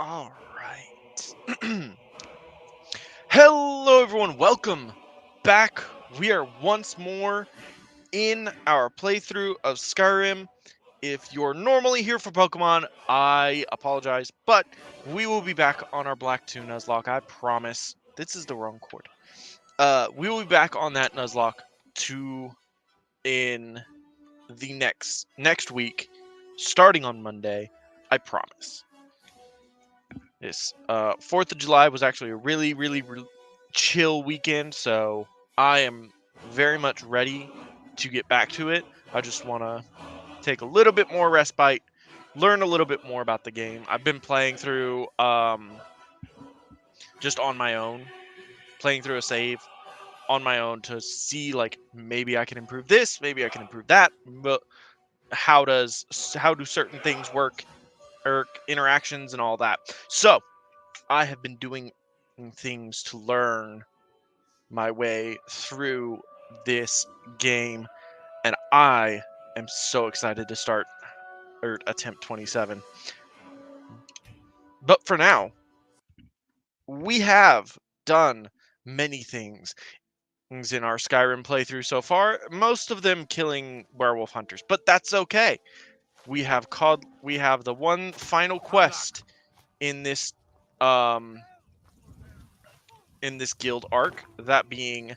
All right. Hello, everyone. Welcome back. We are once more in our playthrough of Skyrim. If you're normally here for Pokemon, I apologize, but we will be back on our Black 2 Nuzlocke. I promise. This is the wrong chord. We will be back on that Nuzlocke in the next week, starting on Monday. I promise. This 4th of July was actually a really chill weekend, so I am very much ready to get back to it. I just want to take a little bit more respite, learn a little bit more about the game. I've been playing through just on my own, playing through a save on my own to see like maybe I can improve this, maybe I can improve that, but how do certain things work or interactions and all that. So, I have been doing things to learn my way through this game, and I am so excited to start or attempt 27. But for now, we have done many things in our Skyrim playthrough so far, most of them killing werewolf hunters, but that's okay. We have the one final quest in this um guild arc, that being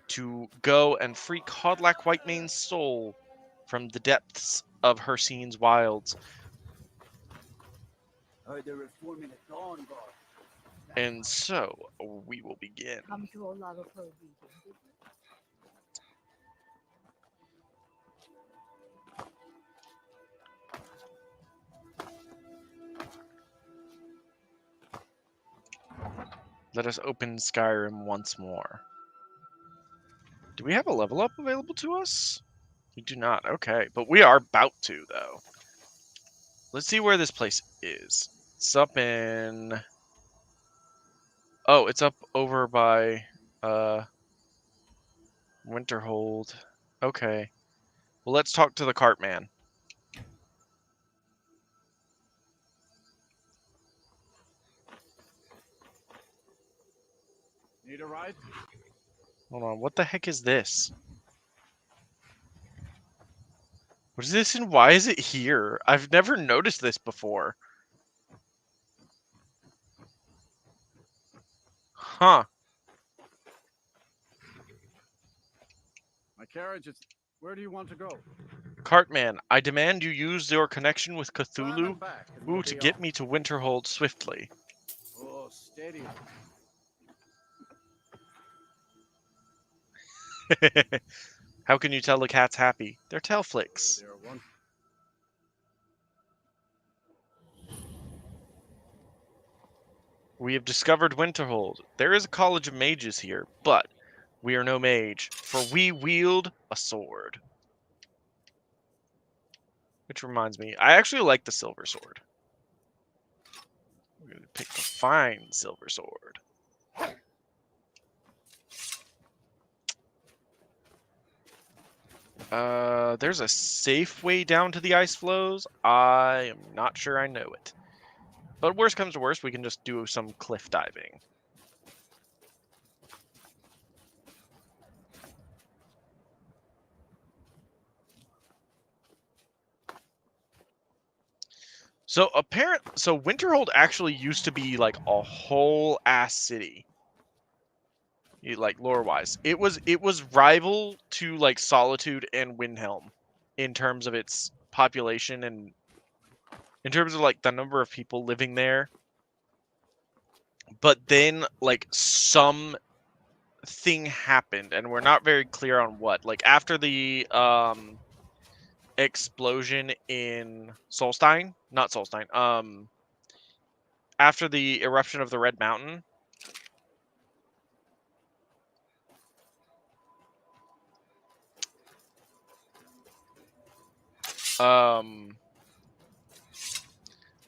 to go and free Codlac Whitemane's soul from the depths of Hercine's wilds. And so, we will begin. Let us open Skyrim once more. Do we have a level up available to us? We do not. Okay, but we are about to, though. Let's see where this place is. It's up in... Oh, it's up over by Winterhold. Okay. Well, let's talk to the cart man. Need a ride? Hold on, what the heck is this? What is this and why is it here? I've never noticed this before. Huh. My carriage is... Where do you want to go? Cartman, I demand you use your connection with Time Cthulhu and back, and we'll to be get off. me to Winterhold swiftly. Oh, steady. How can you tell the cat's happy? They're tail flicks. There one. We have discovered Winterhold. There is a college of mages here, but we are no mage, for we wield a sword. Which reminds me, I actually like the silver sword. We're going to pick the fine silver sword. There's a safe way down to the ice flows. I am not sure I know it. But worst comes to worst, we can just do some cliff diving. So Winterhold actually used to be like a whole ass city. Like lore-wise, it was rival to like Solitude and Windhelm in terms of its population and in terms of like the number of people living there. But then like some thing happened, and we're not very clear on what. Like after the explosion in Solstein, not Solstein. After the eruption of the Red Mountain.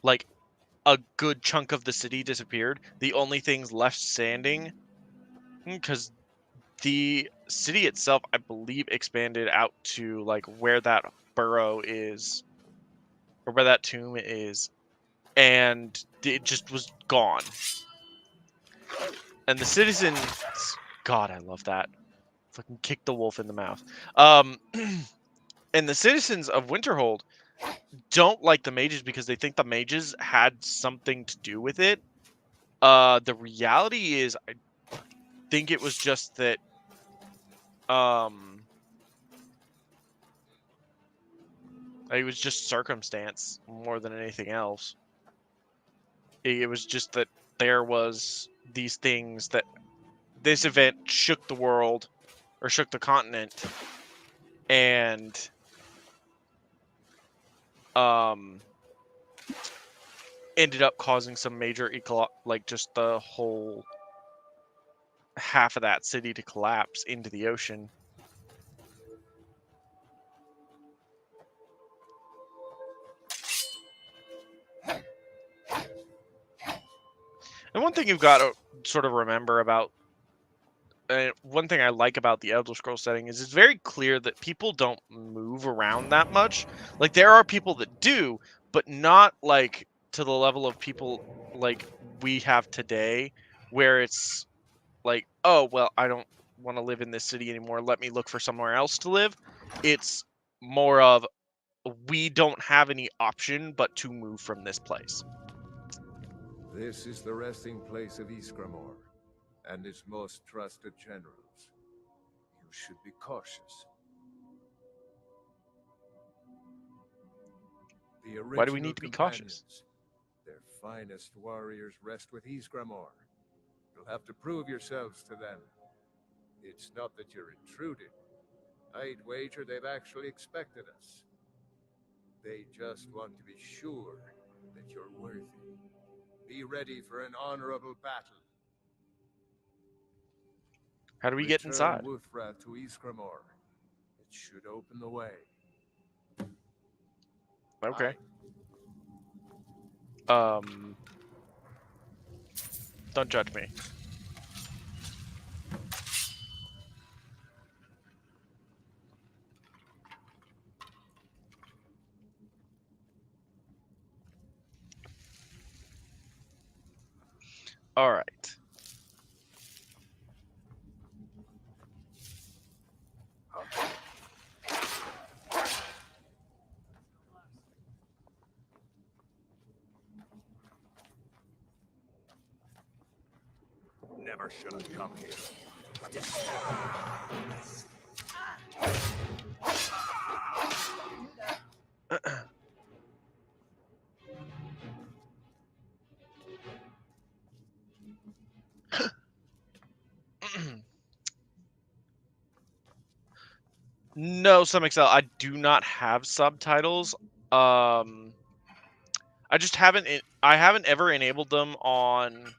Like a good chunk of the city disappeared. The only things left standing, because the city itself, I believe, expanded out to like where that burrow is, or where that tomb is, and it just was gone. And the citizens, God, I love that. Fucking kick the wolf in the mouth. And the citizens of Winterhold don't like the mages because they think the mages had something to do with it. The reality is, I think it was just that, it was just circumstance more than anything else. It was just that there was these things that this event shook the world or shook the continent, and ended up causing some major like just the whole half of that city to collapse into the ocean. And one thing you've got to sort of remember about, one thing I like about the Elder Scrolls setting is it's very clear that people don't move around that much. Like, there are people that do, but not like to the level of people like we have today, where it's like, oh, well, I don't want to live in this city anymore. Let me look for somewhere else to live. It's more of, we don't have any option but to move from this place. This is the resting place of Ysgramor and its most trusted generals. You should be cautious. The Why do we need to be cautious? Their finest warriors rest with Ysgramor. You'll have to prove yourselves to them. It's not that you're intruding. I'd wager they've actually expected us. They just want to be sure that you're worthy. Be ready for an honorable battle. How do we get inside? Return Wuthra to Ysgramor. It should open the way. Okay. Don't judge me. All right. Never should have come here. No, some Excel. I do not have subtitles. I just haven't. I haven't ever enabled them on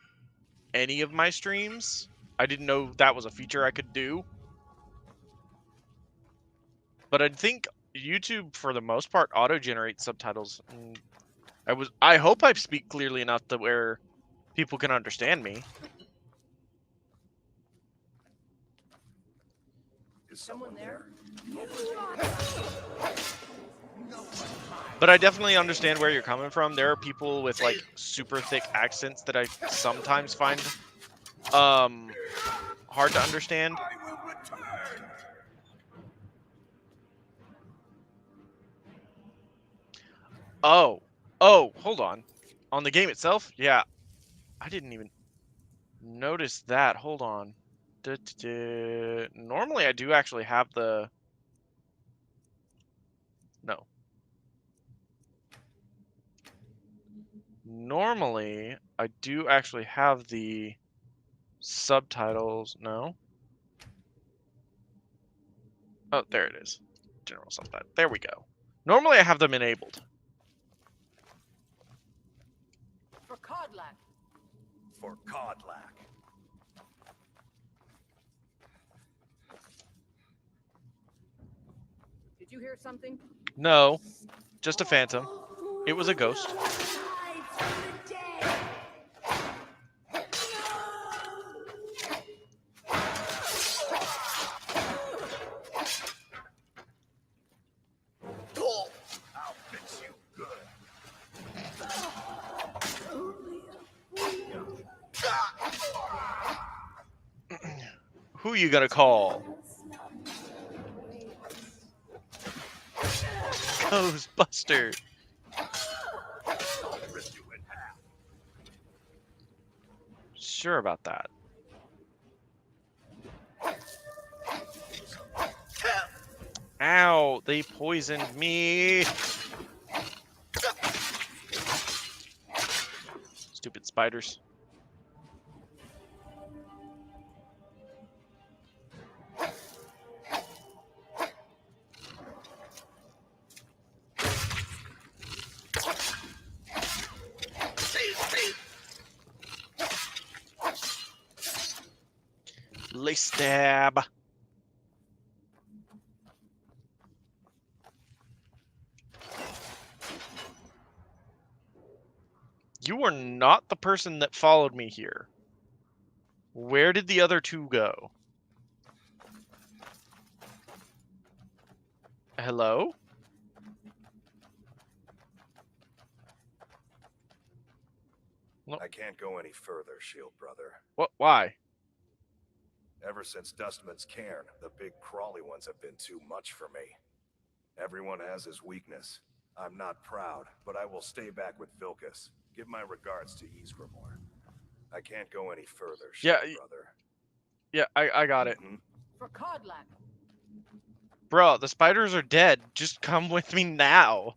any of my streams. I didn't know that was a feature I could do. But I think YouTube, for the most part, auto-generates subtitles. And I hope I speak clearly enough to where people can understand me. Is someone there? But I definitely understand where you're coming from. There are people with like super thick accents that I sometimes find hard to understand. Oh, hold on. On the game itself? Yeah. I didn't even notice that. Hold on. Normally I do actually have the... No. Normally I do actually have the subtitles. No. Oh, there it is. General subtitle. There we go. Normally I have them enabled. For Codlack. For Codlack. Did you hear something? No, just a phantom. It was a ghost. I'll fix you good. Who you gonna call? Ghostbuster. Sure about that. Ow, they poisoned me. Stupid spiders. Lace stab. You are not the person that followed me here. Where did the other two go? Hello? I can't go any further, Shield Brother. What? Why? Ever since Dustman's cairn, the big crawly ones have been too much for me. Everyone has his weakness. I'm not proud, but I will stay back with Vilcus. Give my regards to Ysgramor. I can't go any further, Shield Brother. Yeah, I got it. For Codlac. Bro, the spiders are dead. Just come with me now.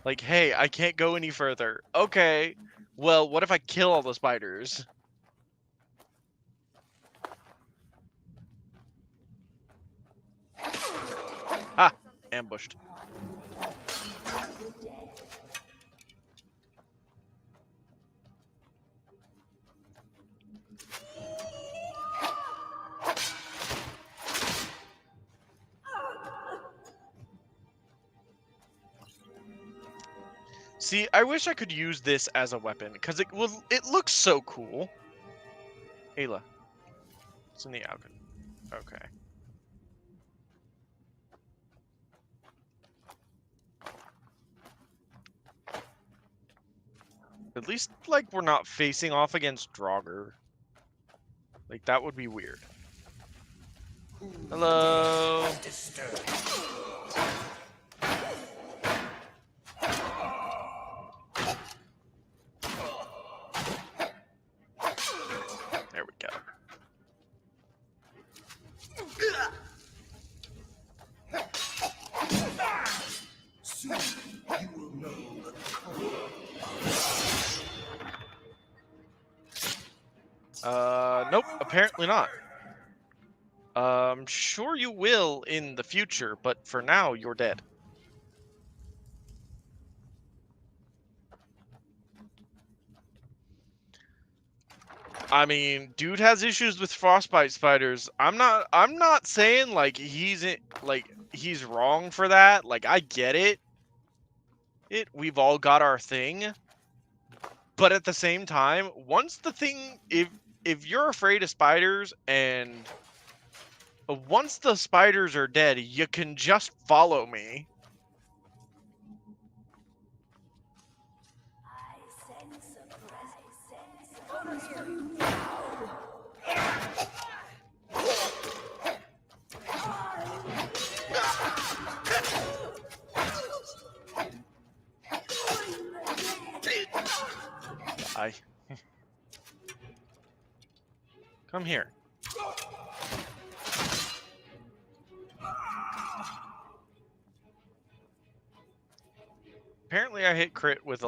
Like, hey, I can't go any further. Okay. Well, what if I kill all the spiders? Ah, ambushed. See, I wish I could use this as a weapon, because it looks so cool. Ayla. It's in the alcove. Okay. At least, like, we're not facing off against Draugr. Like, that would be weird. Hello? There we go. Nope, apparently not. Sure you will in the future, but for now, you're dead. I mean, dude has issues with frostbite spiders. I'm not saying like he's wrong for that. Like, I get it. We've all got our thing. But at the same time, once the thing, if you're afraid of spiders and once the spiders are dead, you can just follow me. Come here. Apparently I hit crit with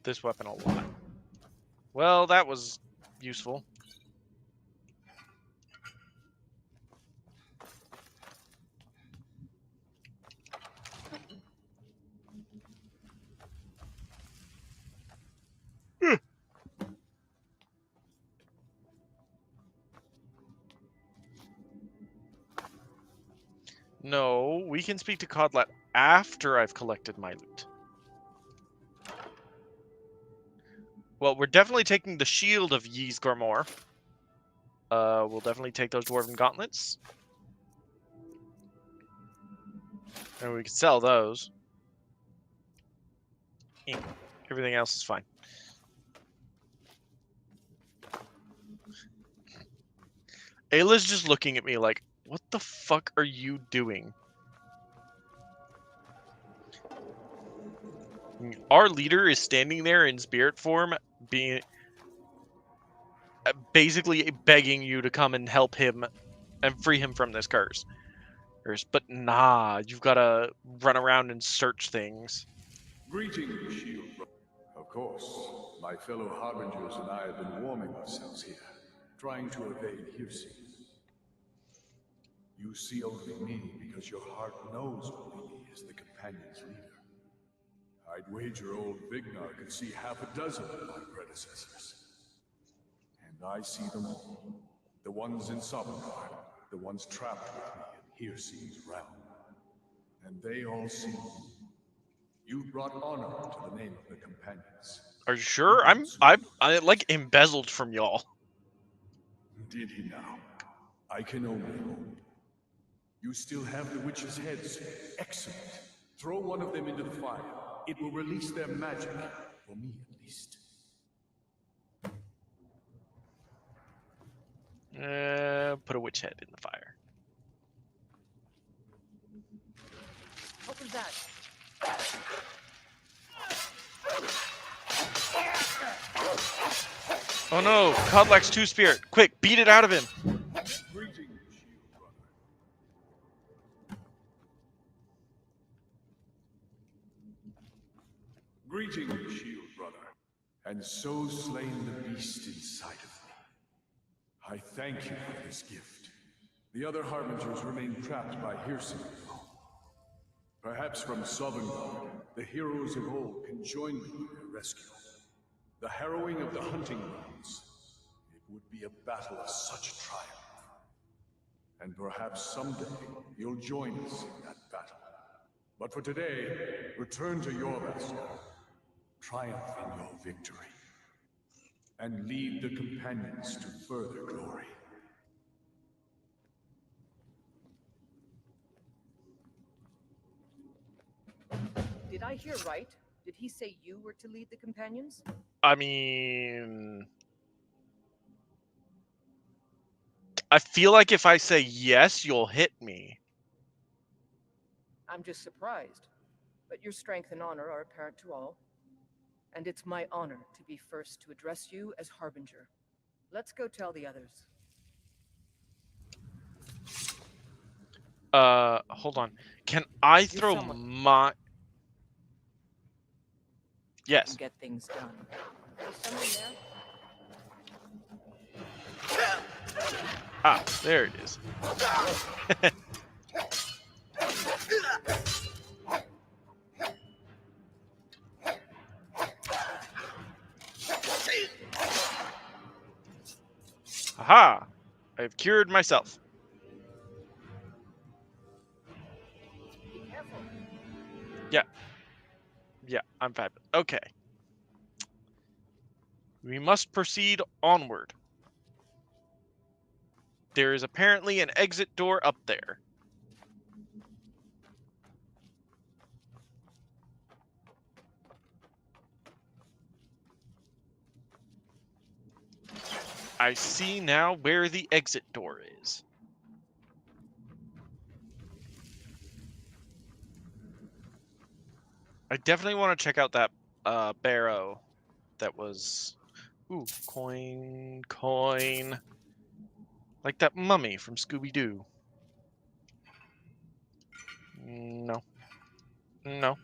this weapon a lot. Well, that was useful. No, we can speak to Codlat after I've collected my loot. Well, we're definitely taking the shield of Ysgramor. We'll definitely take those dwarven gauntlets. And we can sell those. Everything else is fine. Ayla's just looking at me like, what the fuck are you doing? Our leader is standing there in spirit form, being basically begging you to come and help him and free him from this curse. But nah, you've got to run around and search things. Greetings, Shield. Of course, my fellow Harbingers and I have been warming ourselves here, trying to evade hearsay. You see only me because your heart knows only me as the Companion's leader. I'd wager old Vignar could see half a dozen of my predecessors. And I see them all. The ones in Sovngarde, the ones trapped with me in Hearse's realm. And they all see you. You brought honor to the name of the Companions. Are you sure? I like embezzled from y'all. Did he now? I can only hope. You still have the witches' heads. Excellent. Throw one of them into the fire. It will release their magic. For me, at least. Put a witch head in the fire. What was that? Oh no, Kodlak's 2 spirit. Quick, beat it out of him. Greetings, Shield Brother. Greetings, Shield Brother. And so slain the beast inside of me. I thank you for this gift. The other Harbingers remain trapped by hearsay. Perhaps from Sovngarde, the heroes of old can join me in their rescue. The harrowing of the hunting grounds. It would be a battle of such triumph. And perhaps someday you'll join us in that battle. But for today, return to your master. Triumph in your victory. And lead the Companions to further glory. Did I hear right? Did he say you were to lead the Companions? I mean, I feel like if I say yes, you'll hit me. I'm just surprised. But your strength and honor are apparent to all. And it's my honor to be first to address you as Harbinger. Let's go tell the others. Hold on. Can I throw someone. my... Yes. And get things done. Is someone there? Ah, there it is. Aha! I've cured myself. Be careful. Yeah, I'm fine. Okay. We must proceed onward. There is apparently an exit door up there. I see now where the exit door is. I definitely want to check out that barrow that was... Ooh, coin. Like that mummy from Scooby-Doo. No. No.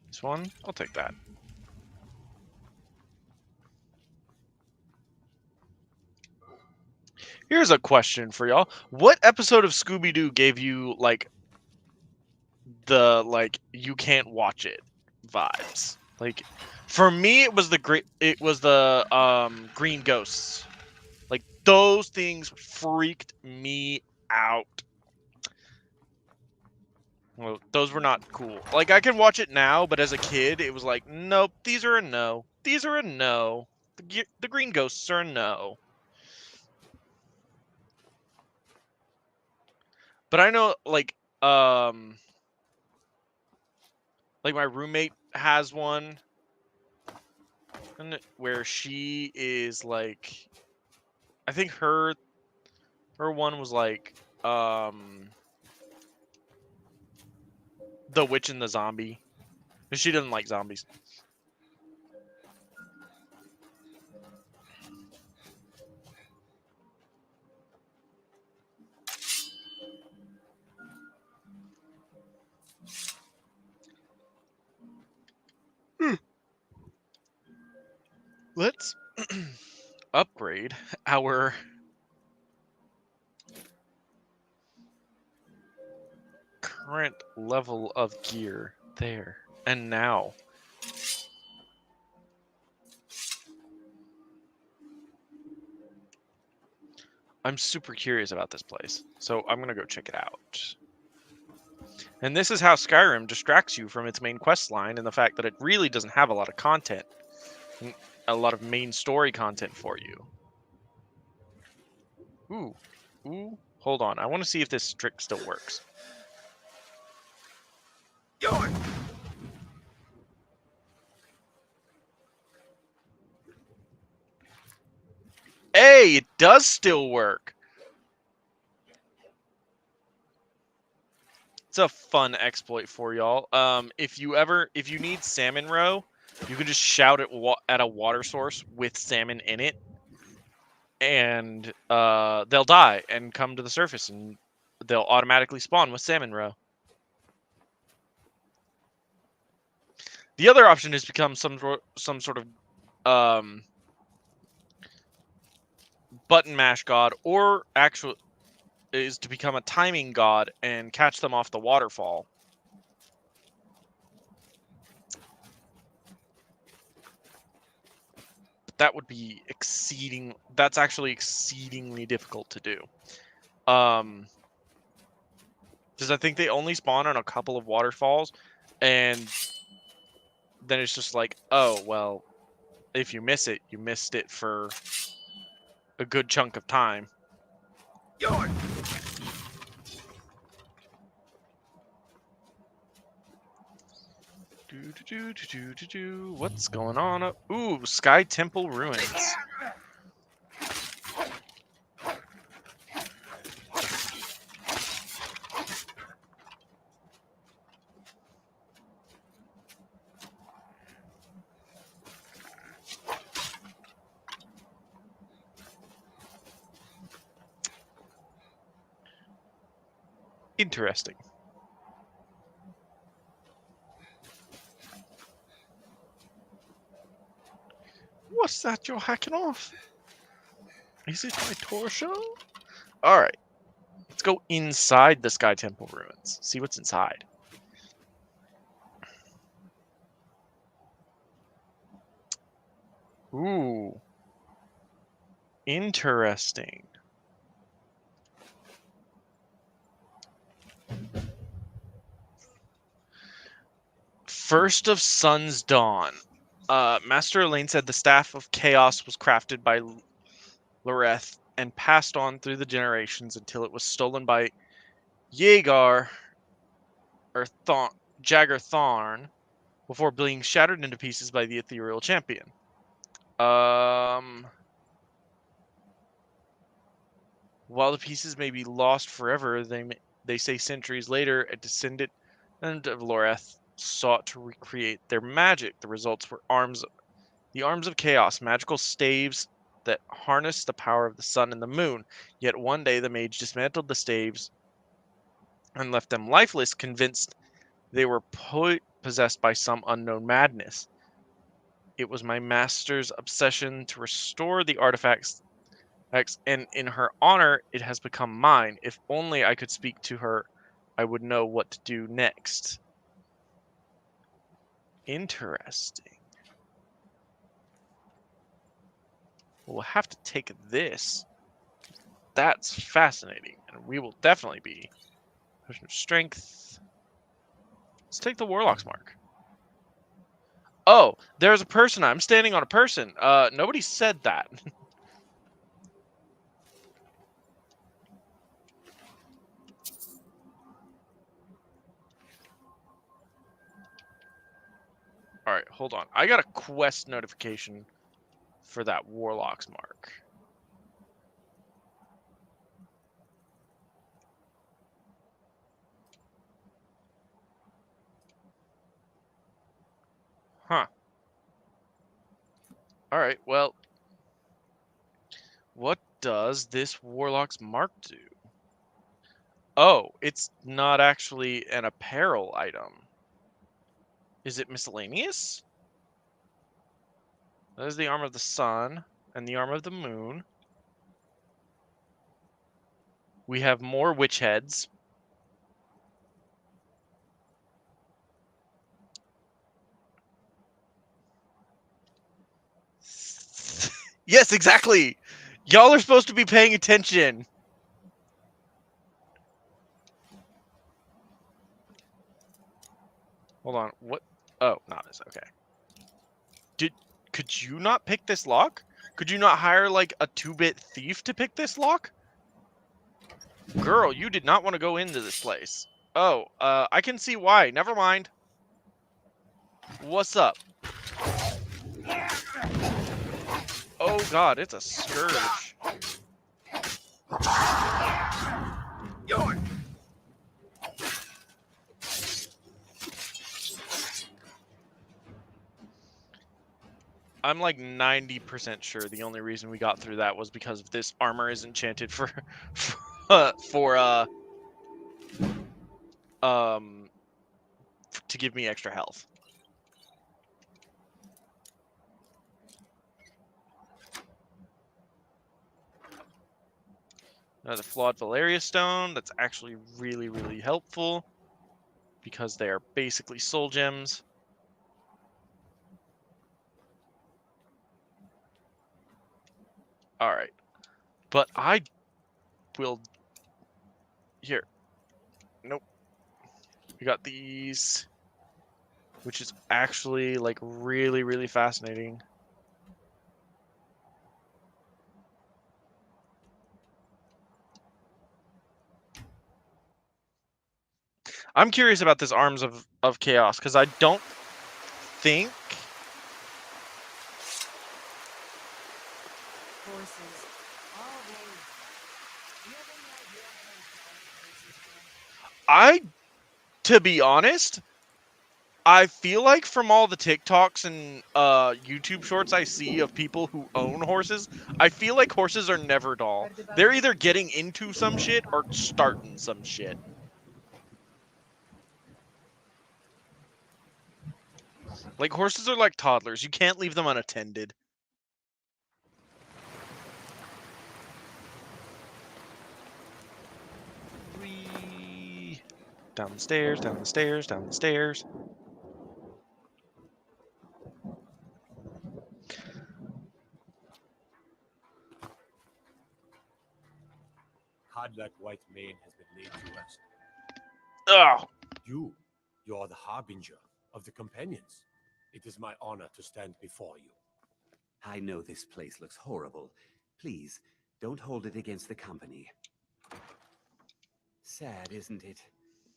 This one? I'll take that. Here's a question for y'all. What episode of Scooby-Doo gave you, like, the, like, you can't watch it vibes? Like, for me, it was the Green Ghosts. Like, those things freaked me out. Well, those were not cool. Like, I can watch it now, but as a kid, it was like, nope, these are a no. These are a no. The Green Ghosts are a no. But I know, like my roommate has one where she is like, I think her Her one was like, the witch and the zombie. She doesn't like zombies. Let's upgrade our current level of gear there. And now. I'm super curious about this place, so I'm going to go check it out. And this is how Skyrim distracts you from its main quest line and the fact that it really doesn't have a lot of content. A lot of main story content for you. Ooh, hold on. I want to see if this trick still works. Hey, it does still work. It's a fun exploit for y'all. If you need salmon roe, you can just shout at a water source with salmon in it, and they'll die and come to the surface, and they'll automatically spawn with salmon roe. The other option is become some sort of button mash god, or actual is to become a timing god and catch them off the waterfall. But that would be that's actually exceedingly difficult to do. Because I think they only spawn on a couple of waterfalls, and then it's just like, oh, well, if you miss it, you missed it for a good chunk of time. What's going on? Ooh, Sky Temple Ruins. Interesting. What's that you're hacking off? Is it my torso? Alright. Let's go inside the Sky Temple Ruins. See what's inside. Ooh. Interesting. First of Sun's Dawn. Master Elaine said the Staff of Chaos was crafted by Loreth and passed on through the generations until it was stolen by Jaegar or Jagger Tharn before being shattered into pieces by the Ethereal Champion. While the pieces may be lost forever, they say centuries later, a descendant of Loreth sought to recreate their magic. The results were the arms of chaos, magical staves that harness the power of the sun and the moon. Yet one day the mage dismantled the staves and left them lifeless, convinced they were possessed by some unknown madness. It was my master's obsession to restore the artifacts, and in her honor, it has become mine. If only I could speak to her, I would know what to do next. Interesting. We'll have to take this. That's fascinating, and we will definitely be. Strength. Let's take the Warlock's Mark. Oh, there's a person. I'm standing on a person. Nobody said that. All right, hold on. I got a quest notification for that Warlock's Mark. Huh. Alright, well, what does this Warlock's Mark do? Oh, it's not actually an apparel item. Is it miscellaneous? That is the arm of the sun and the arm of the moon. We have more witch heads. Yes, exactly. Y'all are supposed to be paying attention. Hold on. What? Oh, not this. Okay. Could you not pick this lock? Could you not hire like a 2-bit thief to pick this lock? Girl, you did not want to go into this place. Oh, I can see why. Never mind. What's up? Oh god, it's a scourge. I'm like 90% sure the only reason we got through that was because this armor is enchanted for to give me extra health. Another flawed Valeria stone. That's actually really, really helpful because they are basically soul gems. All right, but I will. Here, nope. We got these, which is actually like really, really fascinating. I'm curious about this Arms of Chaos because I don't think Horses. Always. Do you have any idea how important horses are? to be honest, I feel like from all the TikToks and YouTube shorts I see of people who own horses, I feel like horses are never dull. They're either getting into some shit or starting some shit. Like horses are like toddlers. You can't leave them unattended. Whee! Down the stairs, down the stairs, down the stairs. Hardlack White Mane has been laid to rest. Ugh! You are the harbinger of the companions. It is my honor to stand before you. I know this place looks horrible. Please, don't hold it against the company. Sad, isn't it?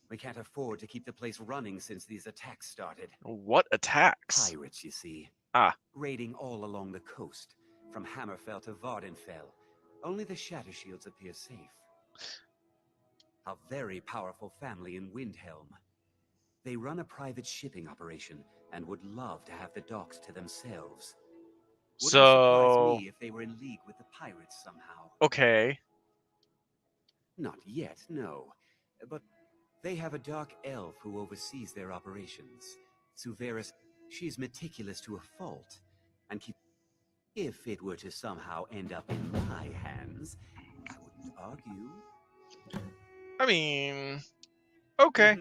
We can't afford to keep the place running since these attacks started. What attacks? Pirates, you see. Ah. Raiding all along the coast, from Hammerfell to Vardenfell. Only the Shattershields appear safe. A very powerful family in Windhelm. They run a private shipping operation and would love to have the docks to themselves. Wouldn't surprise me if they were in league with the pirates somehow. Okay. Not yet, no. But they have a dark elf who oversees their operations. Suveris, she's meticulous to a fault, and if it were to somehow end up in my hands, I wouldn't argue. I mean, okay.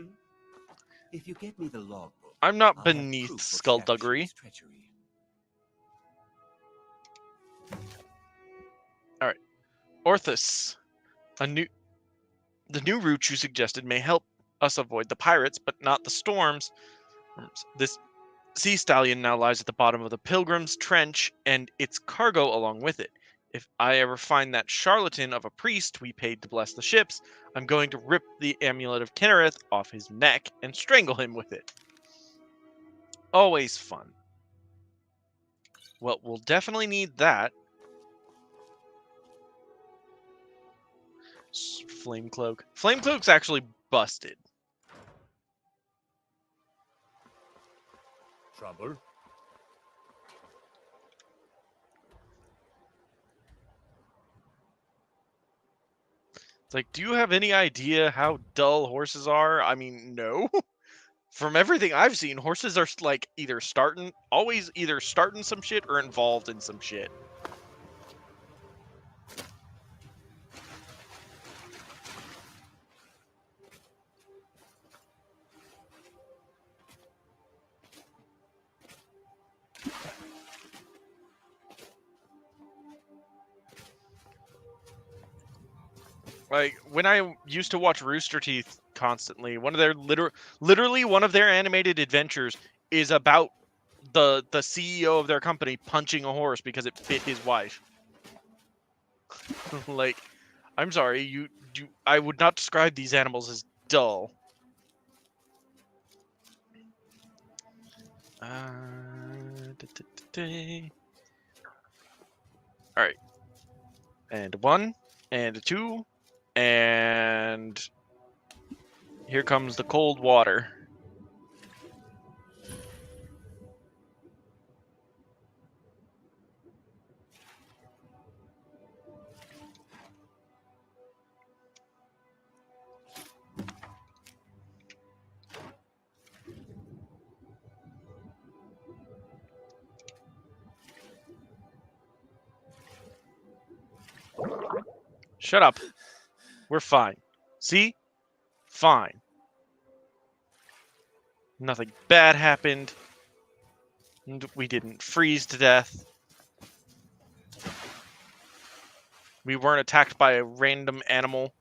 If you get me the logbook, I'm not I'll beneath have proof of skullduggery. Shattershield's treachery. All right, Orthus, the new route you suggested may help us avoid the pirates, but not the storms. This sea stallion now lies at the bottom of the Pilgrim's Trench, and its cargo along with it. If I ever find that charlatan of a priest we paid to bless the ships, I'm going to rip the amulet of Kinnereth off his neck and strangle him with it. Always fun. Well, we'll definitely need that. Flame Cloak. Flame Cloak's actually busted. Trouble? It's like, do you have any idea how dull horses are? I mean, no. From everything I've seen, horses are like always either starting some shit or involved in some shit. Like when I used to watch Rooster Teeth constantly, one of their literally one of their animated adventures is about the CEO of their company punching a horse because it bit his wife. Like, I'm sorry, I would not describe these animals as dull. All right, and 1, and 2, and here comes the cold water. Shut up. We're fine. See? Fine. Nothing bad happened. And we didn't freeze to death. We weren't attacked by a random animal.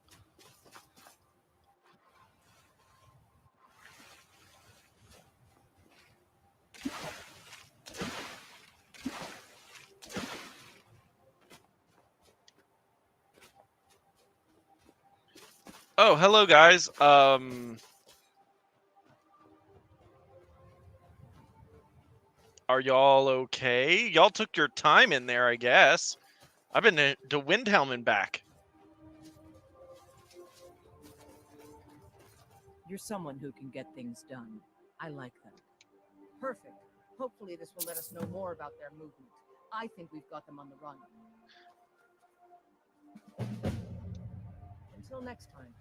Oh, hello guys. Are y'all okay? Y'all took your time in there, I guess. I've been to Windhelm and back. You're someone who can get things done. I like that. Perfect. Hopefully this will let us know more about their movement. I think we've got them on the run. Until next time.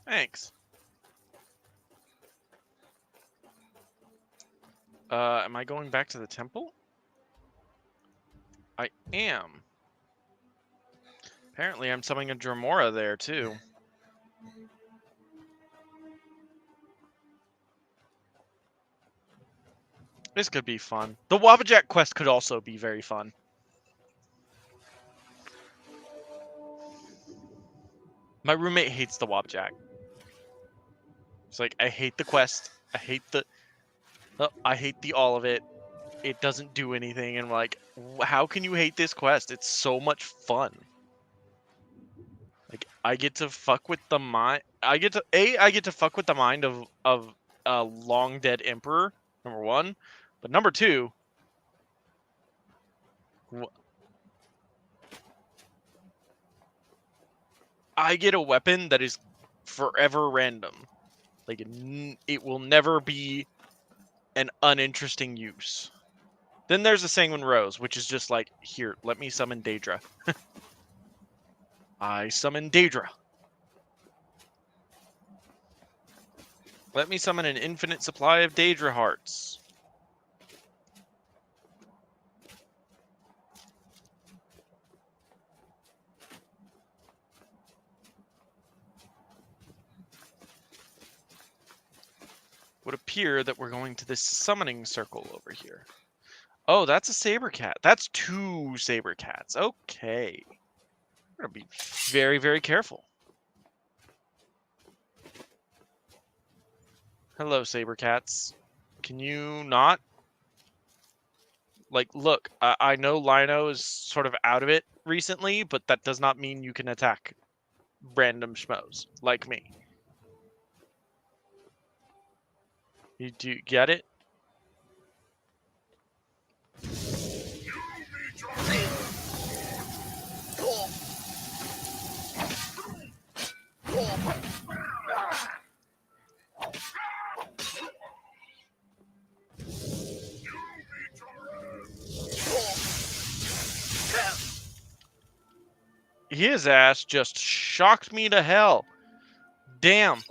Thanks. Am I going back to the temple? I am. Apparently I'm summoning a Dremora there too. This could be fun. The Wabbajack quest could also be very fun. My roommate hates the Wabbajack. It's like, I hate the quest. I hate the all of it. It doesn't do anything. And like, how can you hate this quest? It's so much fun. Like, I get to fuck with the mind. I get to fuck with the mind of a long dead emperor. Number 1, but number 2, I get a weapon that is forever random. Like, it will never be an uninteresting use. Then there's the Sanguine Rose, which is just like, here, let me summon Daedra. I summon Daedra. Let me summon an infinite supply of Daedra hearts. Would appear that we're going to this summoning circle over here. Oh, that's a saber cat. That's 2 saber cats. Okay. We're gonna be very, very careful. Hello, saber cats. Can you not? Like, look, I know Lino is sort of out of it recently, but that does not mean you can attack random schmoes like me. You do get it? His ass just shocked me to hell. Damn.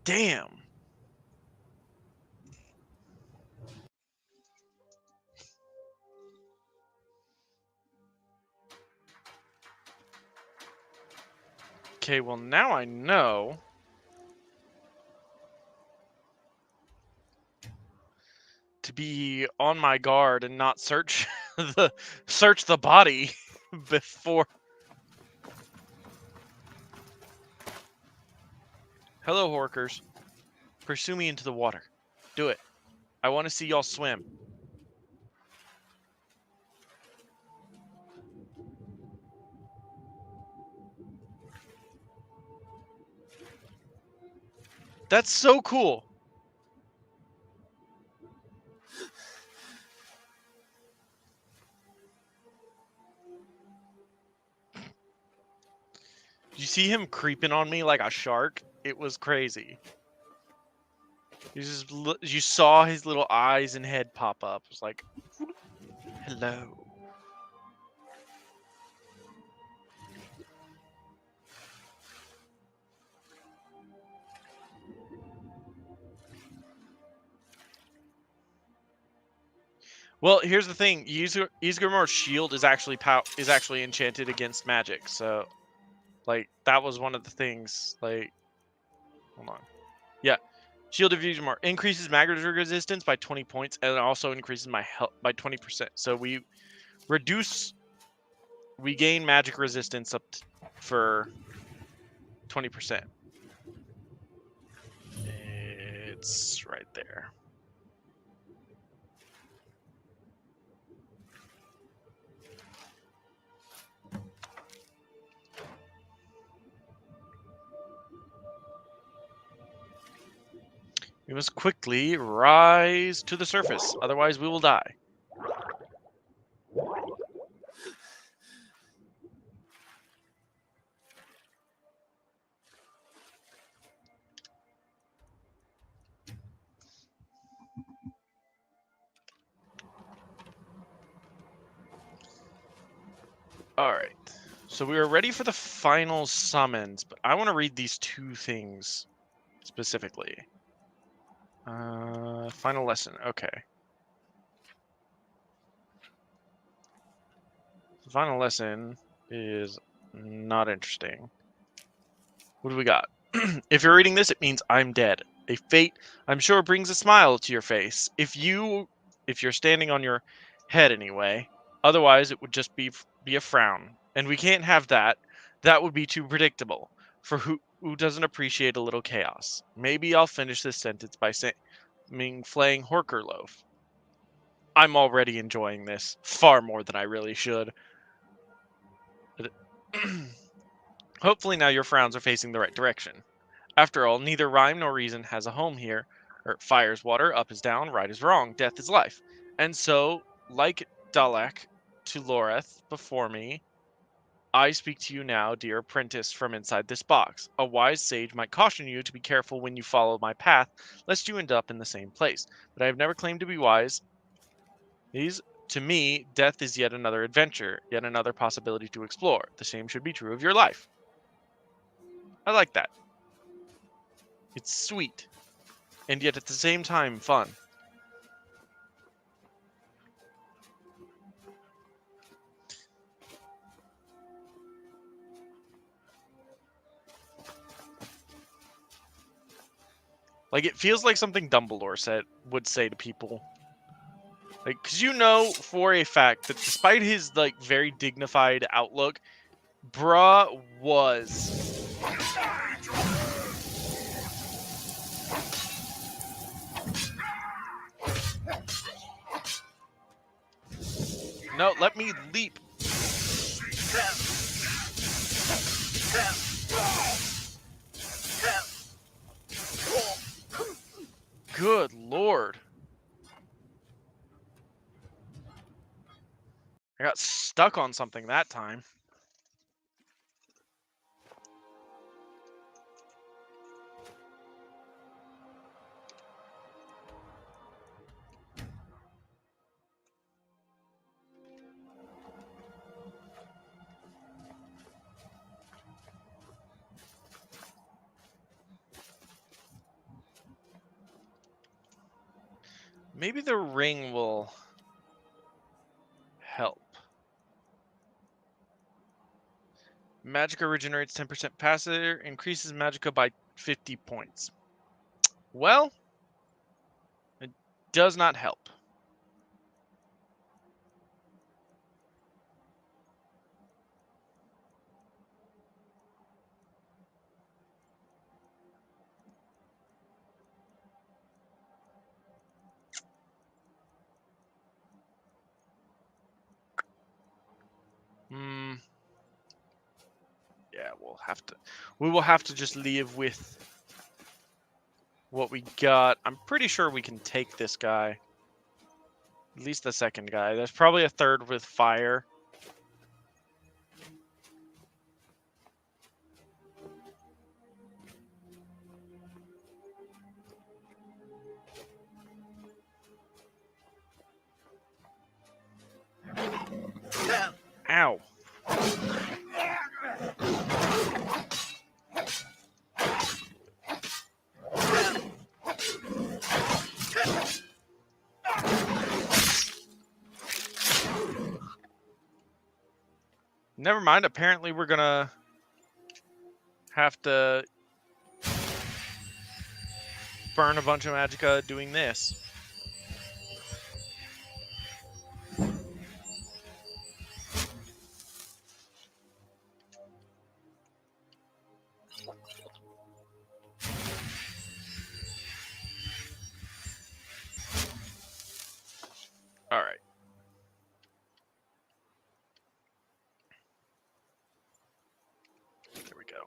Damn. Okay, well now I know to be on my guard and not search the body before. Hello, Horkers. Pursue me into the water. Do it. I want to see y'all swim. That's so cool. You see him creeping on me like a shark? It was crazy. You saw his little eyes and head pop up. It was like, hello. Well, here's the thing: Ysgrimmar's shield is actually enchanted against magic. So, like, that was one of the things. Like, hold on, yeah, Shield of Ysgrimmar increases magic resistance by 20 points, and it also increases my health by 20%. So we gain magic resistance for 20%. It's right there. We must quickly rise to the surface, otherwise we will die. Alright, so we are ready for the final summons, but I want to read these two things specifically. Final lesson, okay. The final lesson is not interesting. What do we got? If you're reading this, it means I'm dead. A fate I'm sure brings a smile to your face. If you're standing on your head anyway. Otherwise, it would just be a frown. And we can't have that. That would be too predictable. For who doesn't appreciate a little chaos? Maybe I'll finish this sentence by saying flaying Horker loaf. I'm already enjoying this far more than I really should. Hopefully now your frowns are facing the right direction. After all, neither rhyme nor reason has a home here. Fire is water, up is down, right is wrong, death is life. And so, like Dalek to Loreth before me, I speak to you now, dear apprentice from inside this box. A wise sage might caution you to be careful when you follow my path, lest you end up in the same place. But I have never claimed to be wise. To me, death is yet another adventure, yet another possibility to explore. The same should be true of your life. I like that. It's sweet, and yet at the same time fun. Like, it feels like something Dumbledore would say to people. Like, because you know for a fact that despite his, like, very dignified outlook, bruh was... No, let me leap. Good lord. I got stuck on something that time. Maybe the ring will help. Magicka regenerates 10% faster, increases Magicka by 50 points. Well, it does not help. Yeah, we will have to just live with what we got. I'm pretty sure we can take this guy. At least the second guy. There's probably a third with fire. Ow. Never mind. Apparently we're gonna have to burn a bunch of magicka doing this. All right. There we go.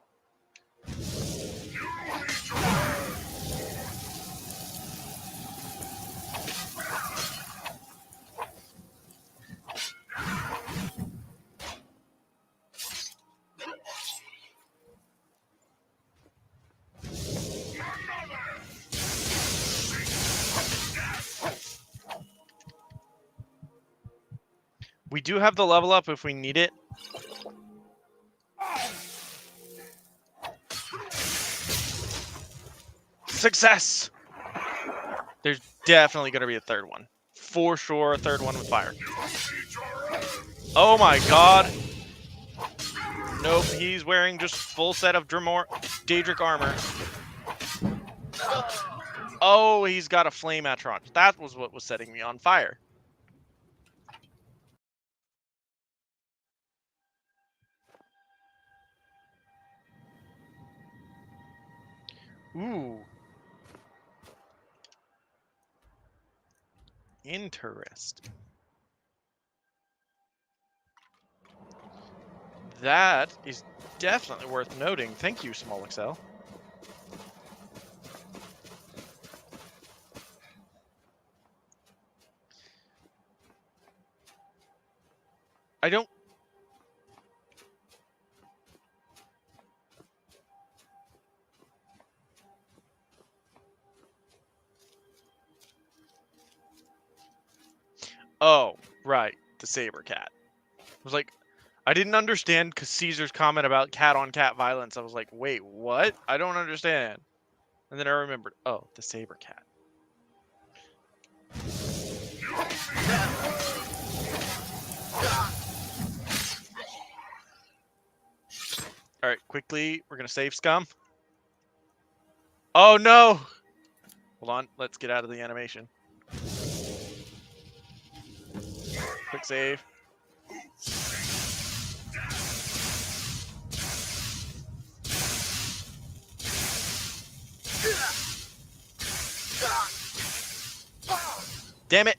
We do have the level up if we need it. Success! There's definitely going to be a third one. For sure, a third one with fire. Oh my god. Nope, he's wearing just full set of Daedric armor. Oh, he's got a flame atron. That was what was setting me on fire. Ooh. Interesting. That is definitely worth noting. Thank you, Small XL. I don't... Oh, right. The saber cat. I was like, I didn't understand Caesar's comment about cat-on-cat violence. I was like, wait, what? I don't understand. And then I remembered, oh, the saber cat. All right, quickly, we're gonna save scum. Oh no! Hold on, let's get out of the animation. Quick save. Damn it!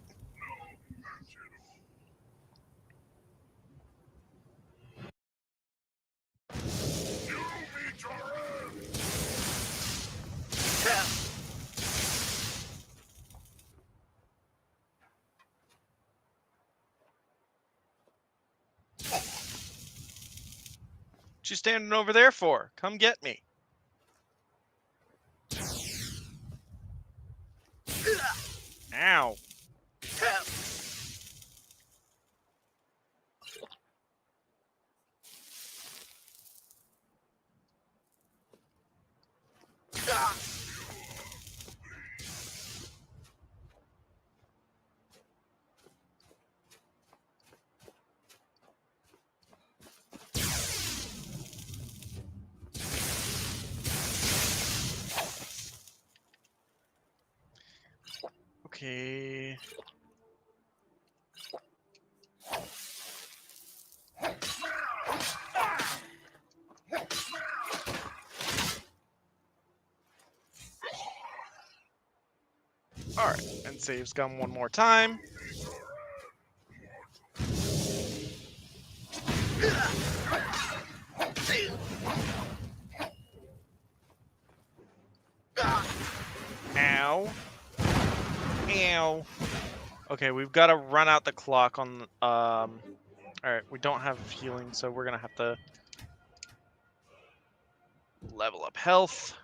you standing over there for? Come get me. Ow. Okay. Alright, and save scum one more time. Ow. Ow. Okay, we've got to run out the clock on, alright, we don't have healing, so we're gonna have to level up health.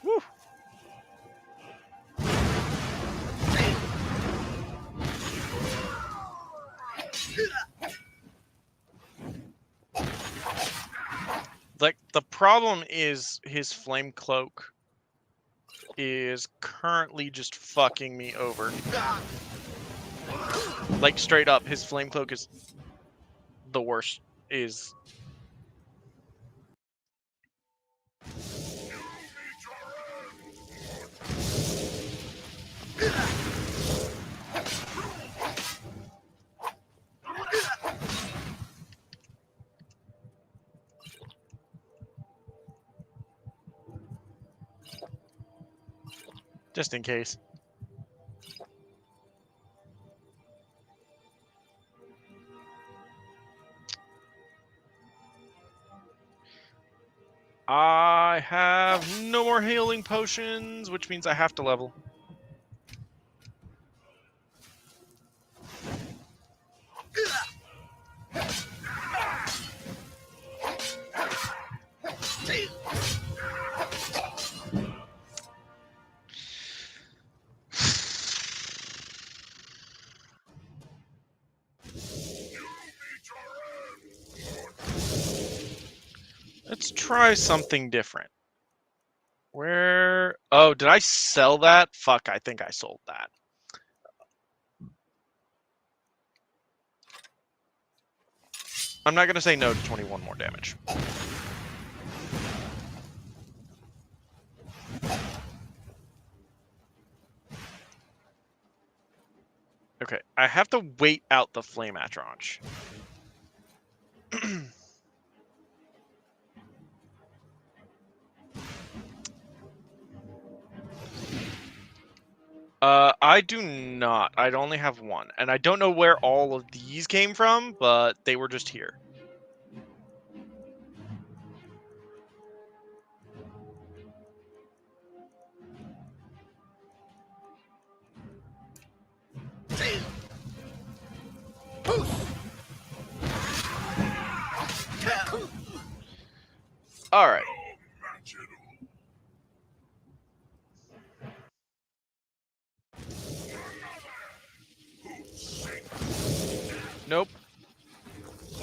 Woo. Like, the problem is his flame cloak is currently just fucking me over. Like, straight up, his flame cloak is the worst. Is just in case. I have no more healing potions, which means I have to level. Let's try something different. Where... Oh, did I sell that? Fuck, I think I sold that. I'm not going to say no to 21 more damage. Okay, I have to wait out the flame atronach. I do not. I'd only have one. And I don't know where all of these came from, but they were just here. Alright. Nope.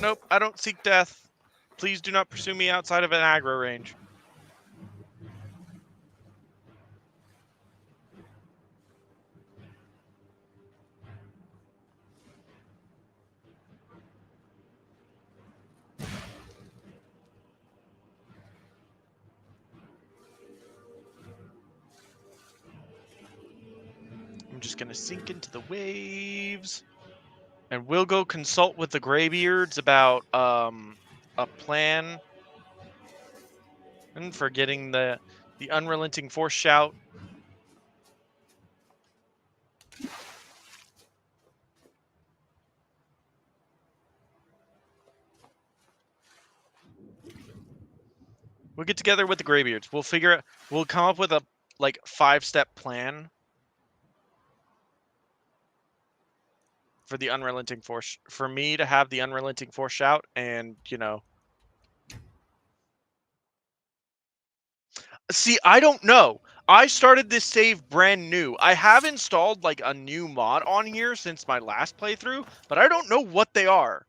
Nope, I don't seek death. Please do not pursue me outside of an aggro range. I'm just gonna sink into the waves. And we'll go consult with the Greybeards about a plan and for getting the unrelenting force shout. We'll get together with the Greybeards. We'll figure out. We'll come up with a like 5-step plan for the unrelenting force, for me to have the unrelenting force shout, and see, I don't know. I started this save brand new. I have installed like a new mod on here since my last playthrough, but I don't know what they are.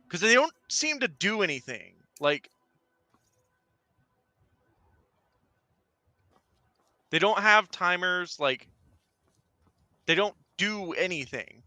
Because they don't seem to do anything. Like, they don't have timers, like, they don't do anything.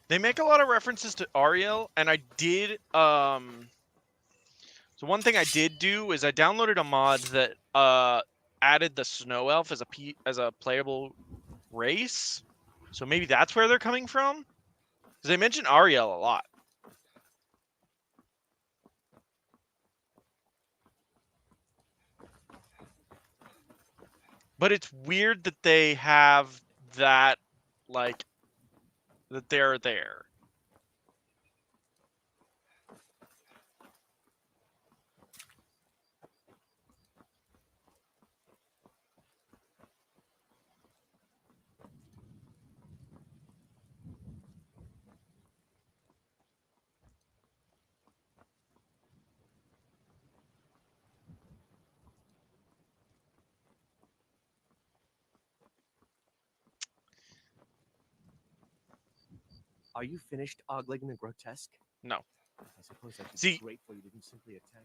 They make a lot of references to Ariel, and I did, so one thing I did do is I downloaded a mod that, added the Snow Elf as a playable race. So maybe that's where they're coming from? Because they mention Ariel a lot. But it's weird that they have that, like, that they're there. Are you finished ogling the grotesque? No. I suppose I should See, be grateful you didn't simply attack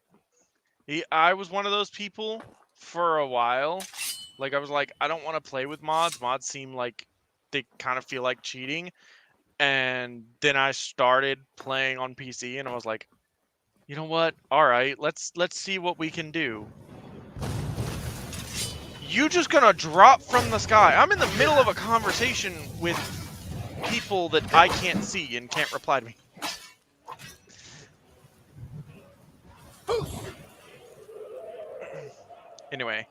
me. I was one of those people for a while. Like, I was like, I don't want to play with mods. Mods seem like they kind of feel like cheating. And then I started playing on PC, and I was like, you know what? All right, let's see what we can do. You just gonna drop from the sky? I'm in the middle of a conversation with people that I can't see and can't reply to me. Anyway.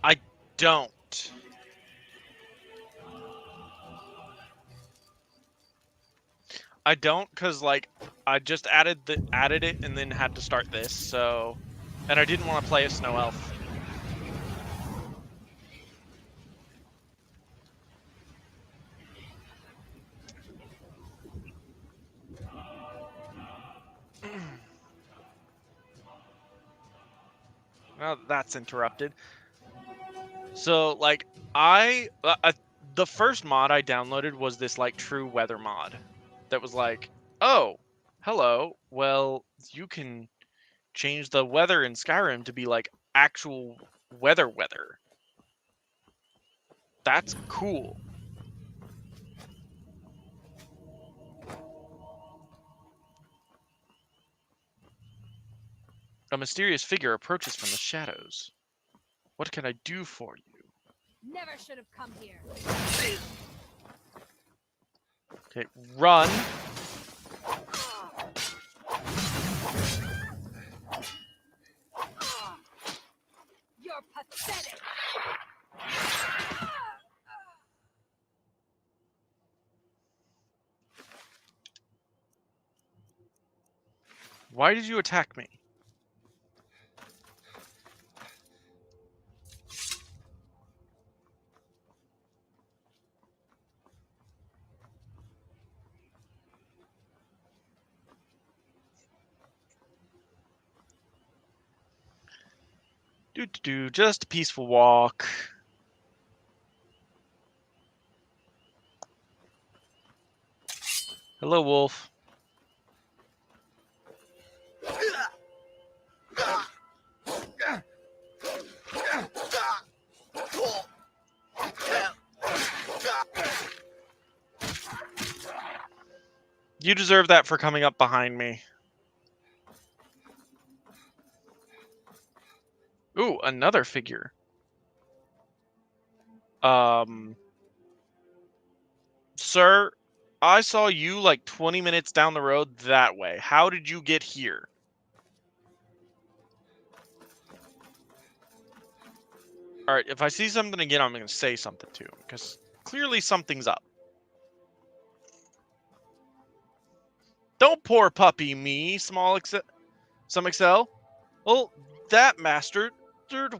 I don't. I don't, cause like I just added it and then had to start this, so, and I didn't want to play a snow elf. Well, that's interrupted. So like the first mod I downloaded was this like true weather mod that was like, oh, hello, well, you can change the weather in Skyrim to be like actual weather. That's cool. A mysterious figure approaches from the shadows. What can I do for you? Never should have come here. Okay, run. You're pathetic. Why did you attack me? Just a peaceful walk. Hello, wolf. You deserve that for coming up behind me. Ooh, another figure. Sir, I saw you like 20 minutes down the road that way. How did you get here? Alright, if I see something again, I'm going to say something to him, because clearly something's up. Don't poor puppy me, some Excel. Well, that master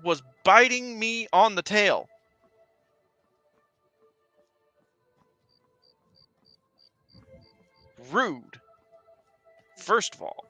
was biting me on the tail. Rude. First of all.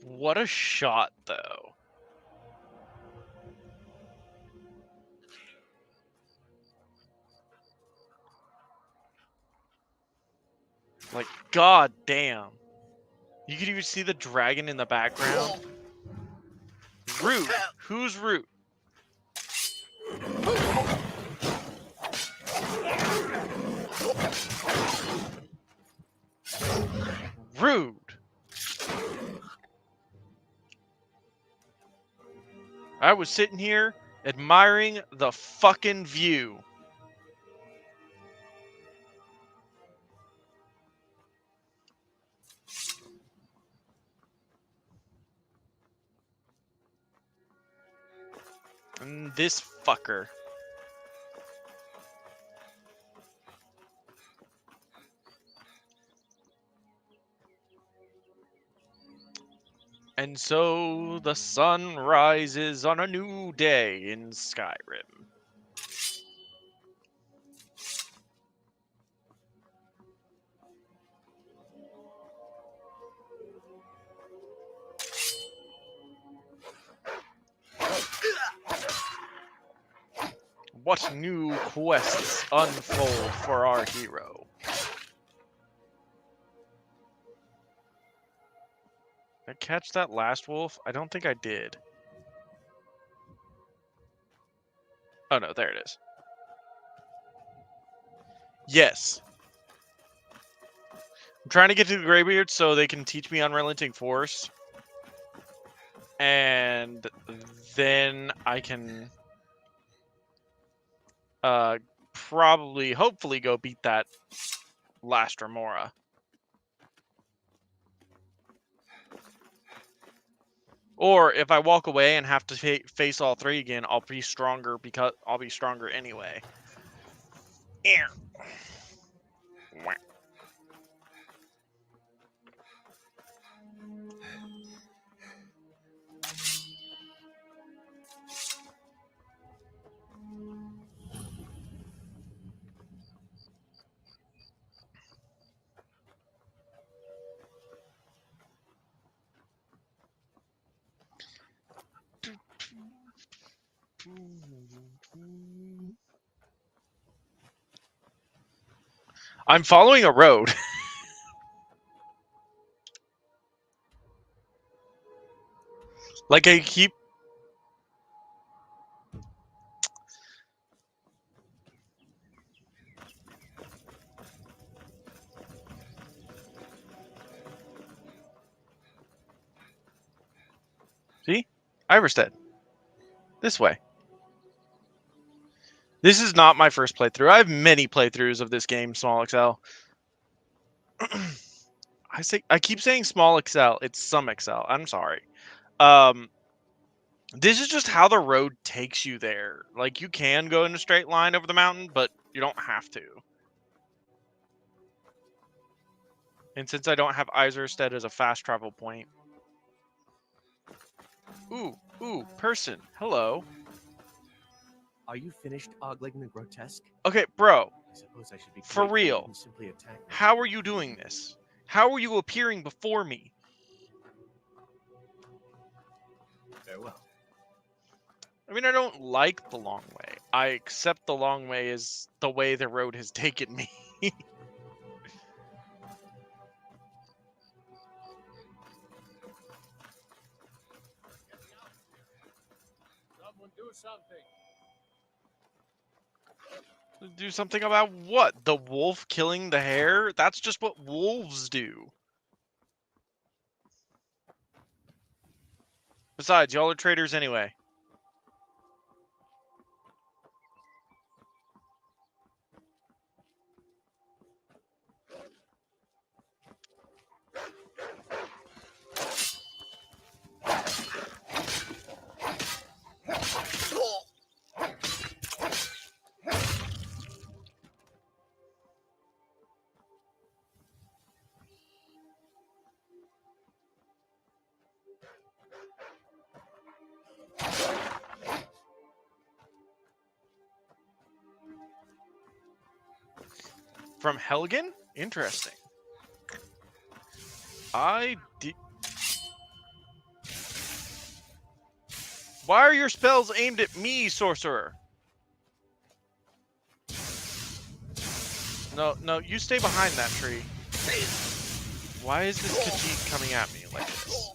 What a shot, though. Like, god damn. You could even see the dragon in the background. Root. Who's Root? Rude. I was sitting here admiring the fucking view. And this fucker. And so the sun rises on a new day in Skyrim. What new quests unfold for our hero? Did I catch that last wolf? I don't think I did. Oh no, there it is. Yes. I'm trying to get to the Greybeard so they can teach me Unrelenting Force. And then I can probably, hopefully go beat that last Remora. Or if I walk away and have to face all three again, I'll be stronger because I'll be stronger anyway. I'm following a road. Like I keep... See? Iverstead. This way. This is not my first playthrough. I have many playthroughs of this game, Small XL. I keep saying Small XL. It's some XL. I'm sorry. This is just how the road takes you there. Like, you can go in a straight line over the mountain, but you don't have to. And since I don't have Iserstead as a fast travel point. Ooh, person. Hello. Are you finished ogling the grotesque? Okay, bro. I suppose I should be For grateful you real. didn't simply attack me. How are you doing this? How are you appearing before me? Farewell. I mean, I don't like the long way. I accept the long way is the way the road has taken me. Someone do something. Do something about what? The wolf killing the hare? That's just what wolves do. Besides, y'all are traitors anyway. From Helgen? Interesting. I did. Why are your spells aimed at me, sorcerer? No, you stay behind that tree. Why is this Khajiit coming at me like this?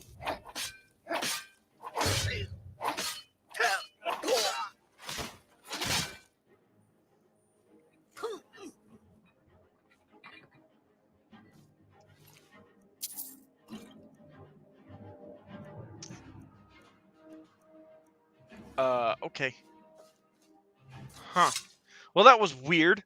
Okay. Huh. Well, that was weird.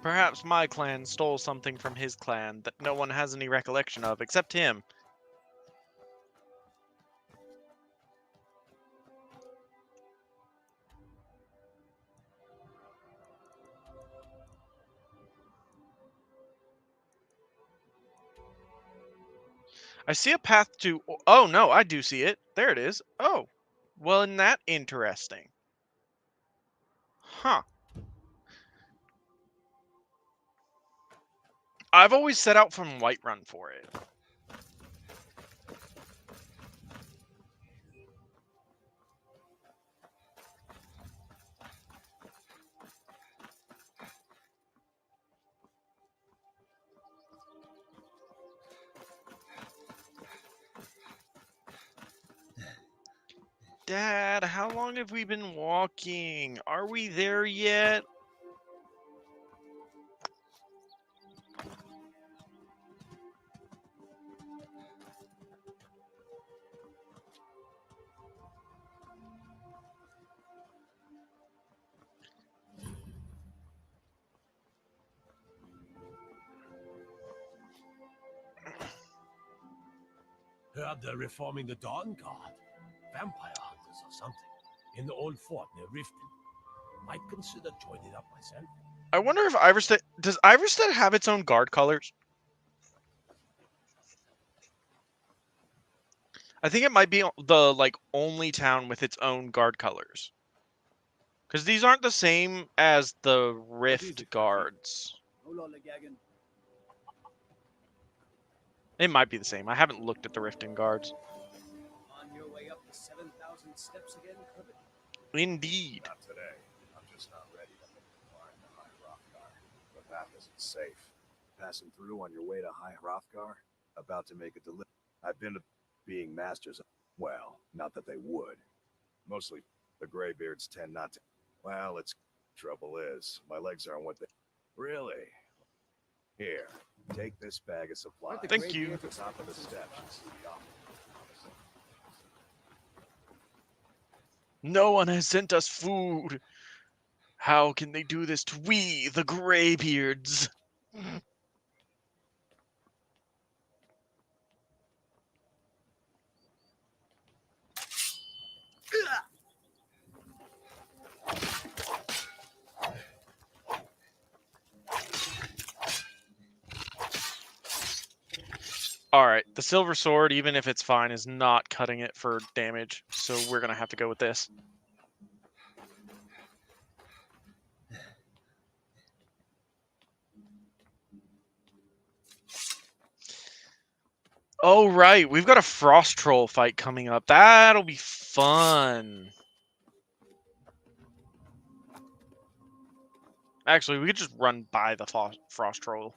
Perhaps my clan stole something from his clan that no one has any recollection of except him. I see a path to... Oh, no, I do see it. There it is. Oh. Well, isn't that interesting? Huh. I've always set out from Whiterun for it. Dad, how long have we been walking? Are we there yet? Heard they're reforming the Dawn Guard. Vampire hunters or something. In the old fort near Riften. Might consider joining up myself. I wonder if Iverstead... Does Iverstead have its own guard colors? I think it might be the, like, only town with its own guard colors. Because these aren't the same as the Rift guards. It might be the same. I haven't looked at the Riften guards. On your way up the 7,000 steps again, Cribbit? Indeed. Not today. I'm just not ready to climb the High Hrothgar. The path isn't safe. Passing through on your way to High Hrothgar? About to make a delivery. I've been to being masters of... Well, not that they would. Mostly, the Greybeards tend not to... Well, it's... Trouble is, my legs aren't what they... Really? Here, take this bag of supplies. Thank you. At the top of the steps, you see the office. No one has sent us food. How can they do this to we, the Greybeards? Alright, the silver sword, even if it's fine, is not cutting it for damage, so we're gonna have to go with this. Oh, right, we've got a frost troll fight coming up. That'll be fun. Actually, we could just run by the frost troll.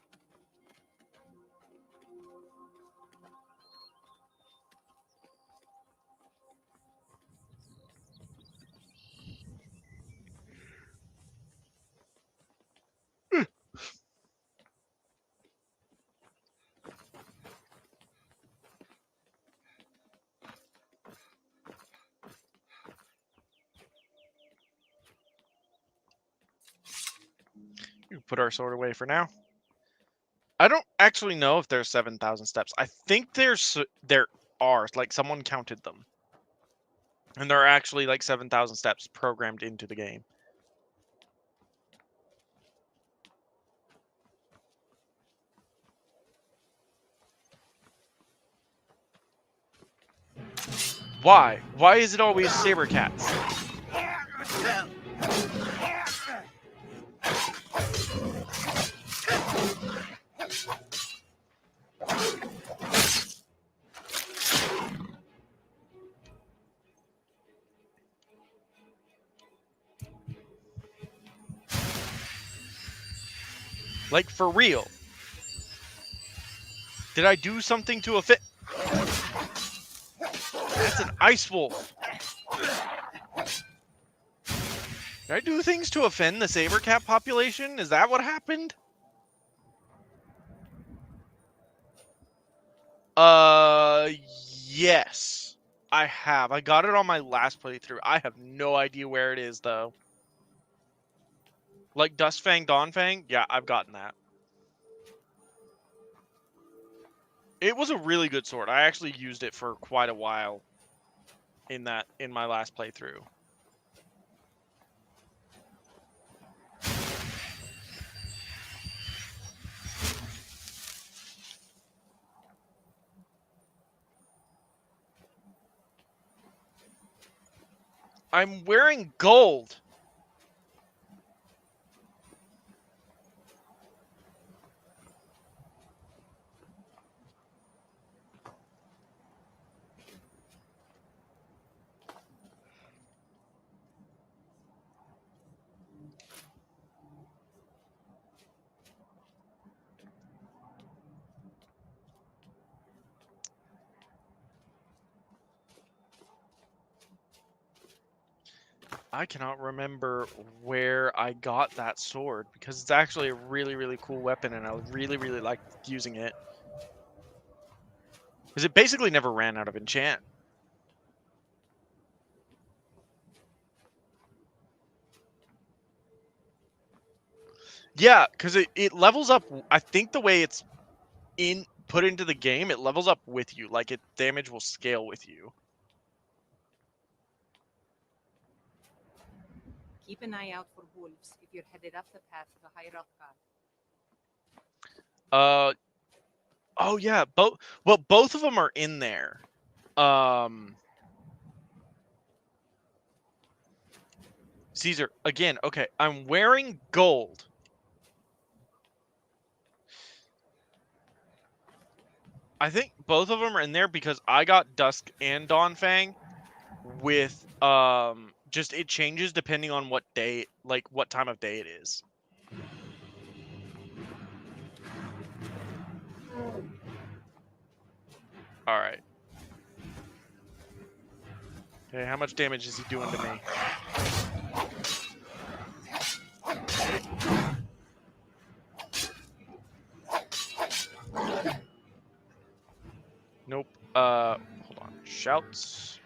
We put our sword away for now. I don't actually know if there's 7,000 steps. I think there are, like someone counted them. And there are actually like 7,000 steps programmed into the game. Why? Why is it always saber cats? Like, for real. Did I do something to offend? That's an ice wolf. Did I do things to offend the saber cat population? Is that what happened? Yes. I have. I got it on my last playthrough. I have no idea where it is, though. Like Dustfang, Dawnfang? Yeah, I've gotten that. It was a really good sword. I actually used it for quite a while in my last playthrough. I'm wearing gold. I cannot remember where I got that sword because it's actually a really, really cool weapon and I really, really like using it. Because it basically never ran out of enchant. Yeah, because it levels up. I think the way it's put into the game, it levels up with you. Like, damage will scale with you. Keep an eye out for wolves if you're headed up the path to the High Rock God. Oh yeah, both of them are in there. Caesar, again, okay, I'm wearing gold. I think both of them are in there because I got Dusk and Dawnfang with just it changes depending on what day, like what time of day it is. All right. Okay, how much damage is he doing to me? Nope. Hold on. Shouts.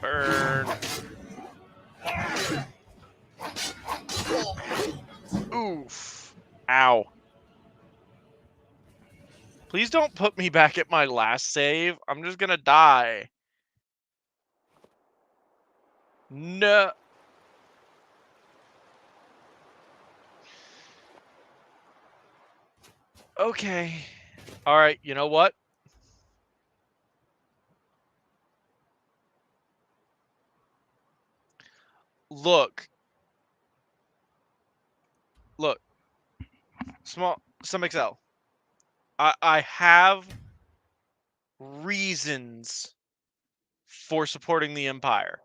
Burn. Oof. Ow. Please don't put me back at my last save. I'm just gonna die. No. Okay. Alright, you know what? Look. Look. Some Excel. I have reasons for supporting the Empire.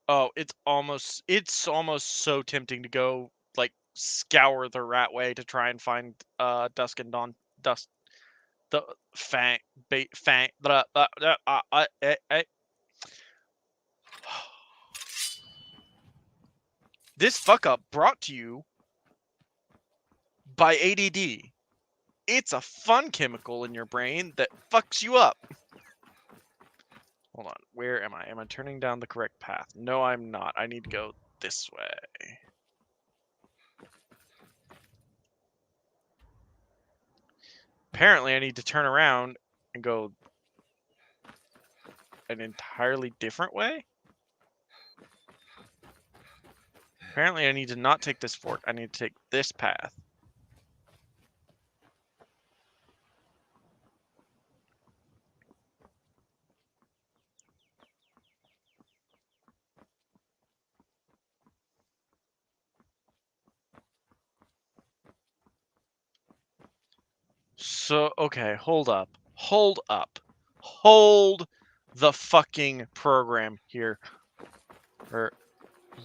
Oh, it's almost so tempting to go like scour the rat way to try and find Dusk and Dawn Dust the fang bait fang This fuck up brought to you by ADD. It's a fun chemical in your brain that fucks you up. Hold on, where am I? Am I turning down the correct path? No, I'm not. I need to go this way. Apparently, I need to turn around and go an entirely different way? Apparently, I need to not take this fork. I need to take this path. So, okay, hold up. Hold up. Hold the fucking program here.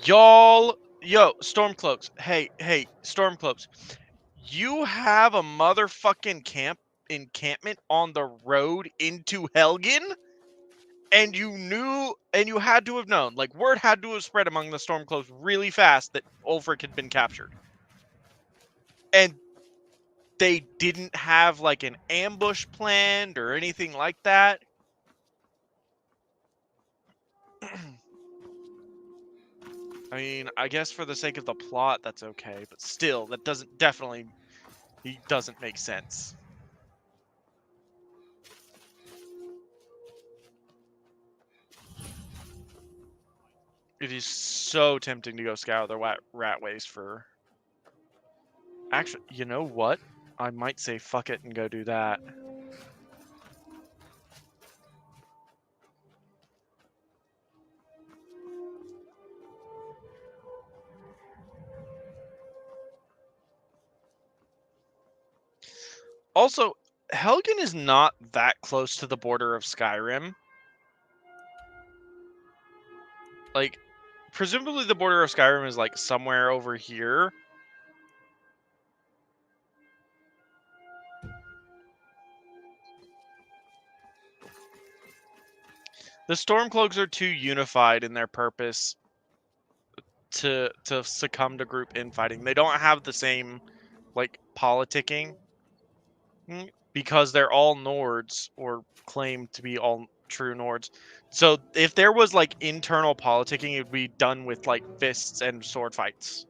Y'all, yo, Stormcloaks. Hey, Stormcloaks. You have a motherfucking encampment on the road into Helgen? And you had to have known, like, word had to have spread among the Stormcloaks really fast that Ulfric had been captured. And they didn't have, like, an ambush planned or anything like that. I mean, I guess for the sake of the plot, that's okay. But still, that definitely doesn't make sense. It is so tempting to go scour the rat ways for... Actually, you know what? I might say fuck it and go do that. Also, Helgen is not that close to the border of Skyrim. Like, presumably the border of Skyrim is, like, somewhere over here. The Stormcloaks are too unified in their purpose to succumb to group infighting. They don't have the same, like, politicking. Because they're all Nords, or claim to be all true Nords. So if there was, like, internal politicking, it would be done with, like, fists and sword fights.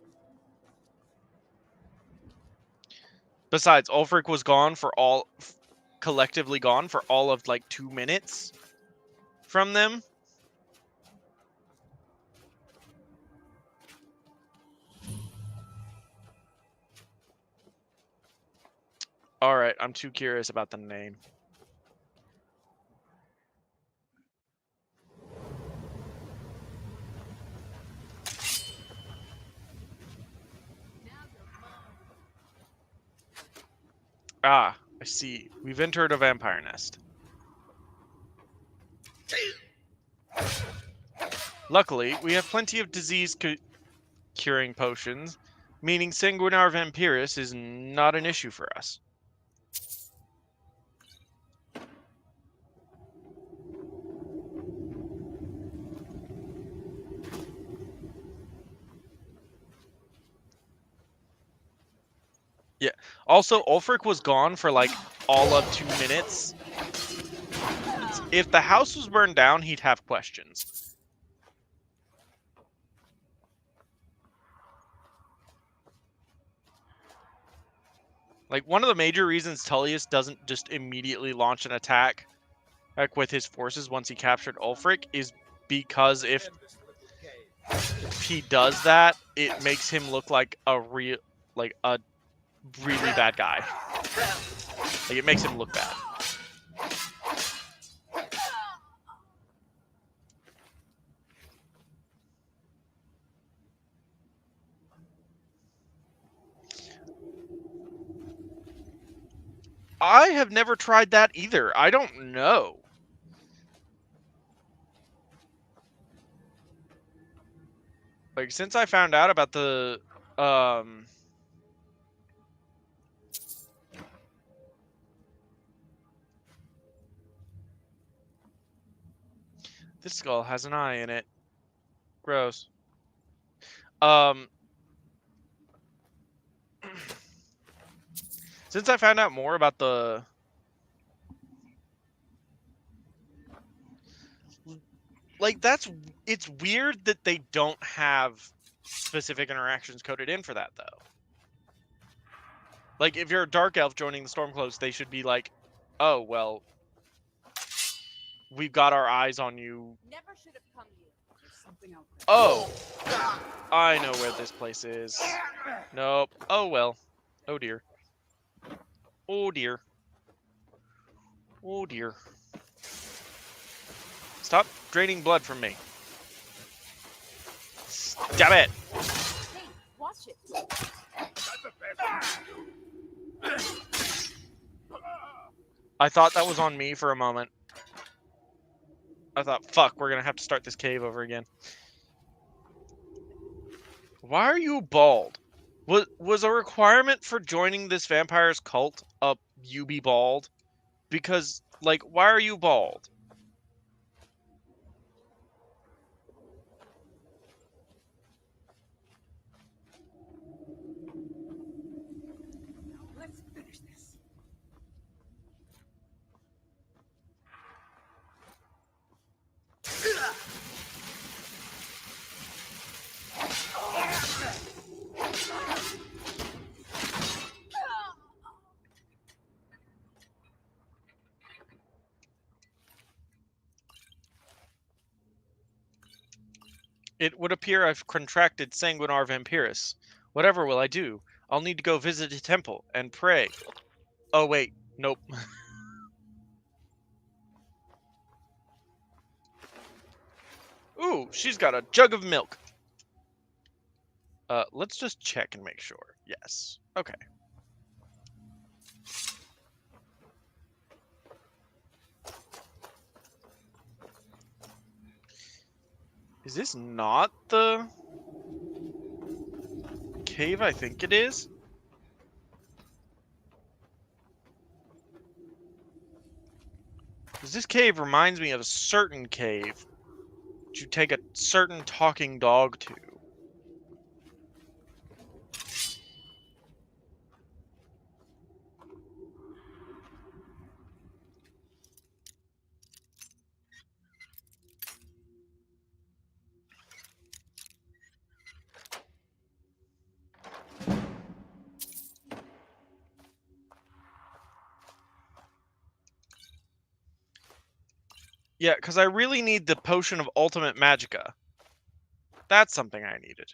Besides, Ulfric was gone for collectively gone for all of, like, 2 minutes from them. Alright, I'm too curious about the name. Ah, I see. We've entered a vampire nest. Luckily, we have plenty of disease curing potions, meaning Sanguinar Vampiris is not an issue for us. Also, Ulfric was gone for like all of 2 minutes. If the house was burned down, he'd have questions. Like, one of the major reasons Tullius doesn't just immediately launch an attack like with his forces once he captured Ulfric is because if he does that, it makes him look like a really bad guy. Like, it makes him look bad. I have never tried that either. I don't know. Like, since I found out about the this skull has an eye in it. Gross. Since I found out more about the it's weird that they don't have specific interactions coded in for that though. Like, if you're a dark elf joining the Stormcloaks, they should be like, oh well, we've got our eyes on you. Never should have come here. There's something out there. Oh, I know where this place is. Nope. Oh well. Oh dear. Oh dear. Oh dear. Stop draining blood from me. Stop it. Hey, watch it. I thought that was on me for a moment. I thought, fuck, we're gonna have to start this cave over again. Why are you bald? Was a requirement for joining this vampire's cult you be bald? Because, like, why are you bald? Let's finish this. It would appear I've contracted sanguinar vampiris. Whatever will I do? I'll need to go visit a temple and pray. Oh wait, nope. Ooh, she's got a jug of milk. Let's just check and make sure. Yes. Okay. Is this not the cave I think it is? Because this cave reminds me of a certain cave that you take a certain talking dog to. Yeah, because I really need the potion of ultimate magicka. That's something I needed.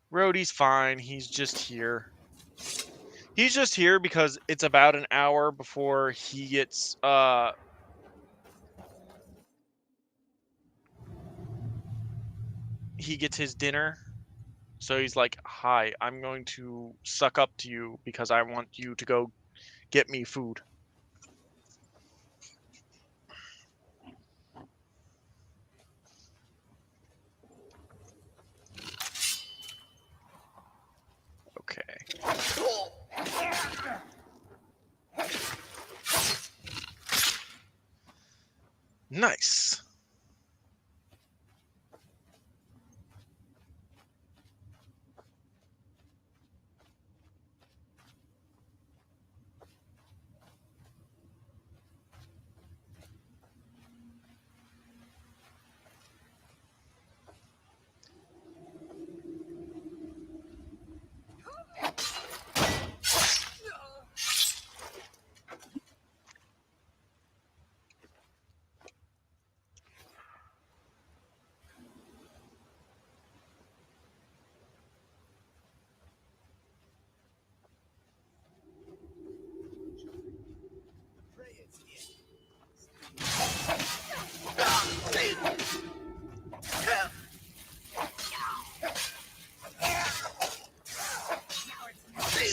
Rhodey's fine. He's just here. He's just here because it's about an hour before he gets his dinner. So he's like, "Hi, I'm going to suck up to you because I want you to go get me food." Okay. Nice.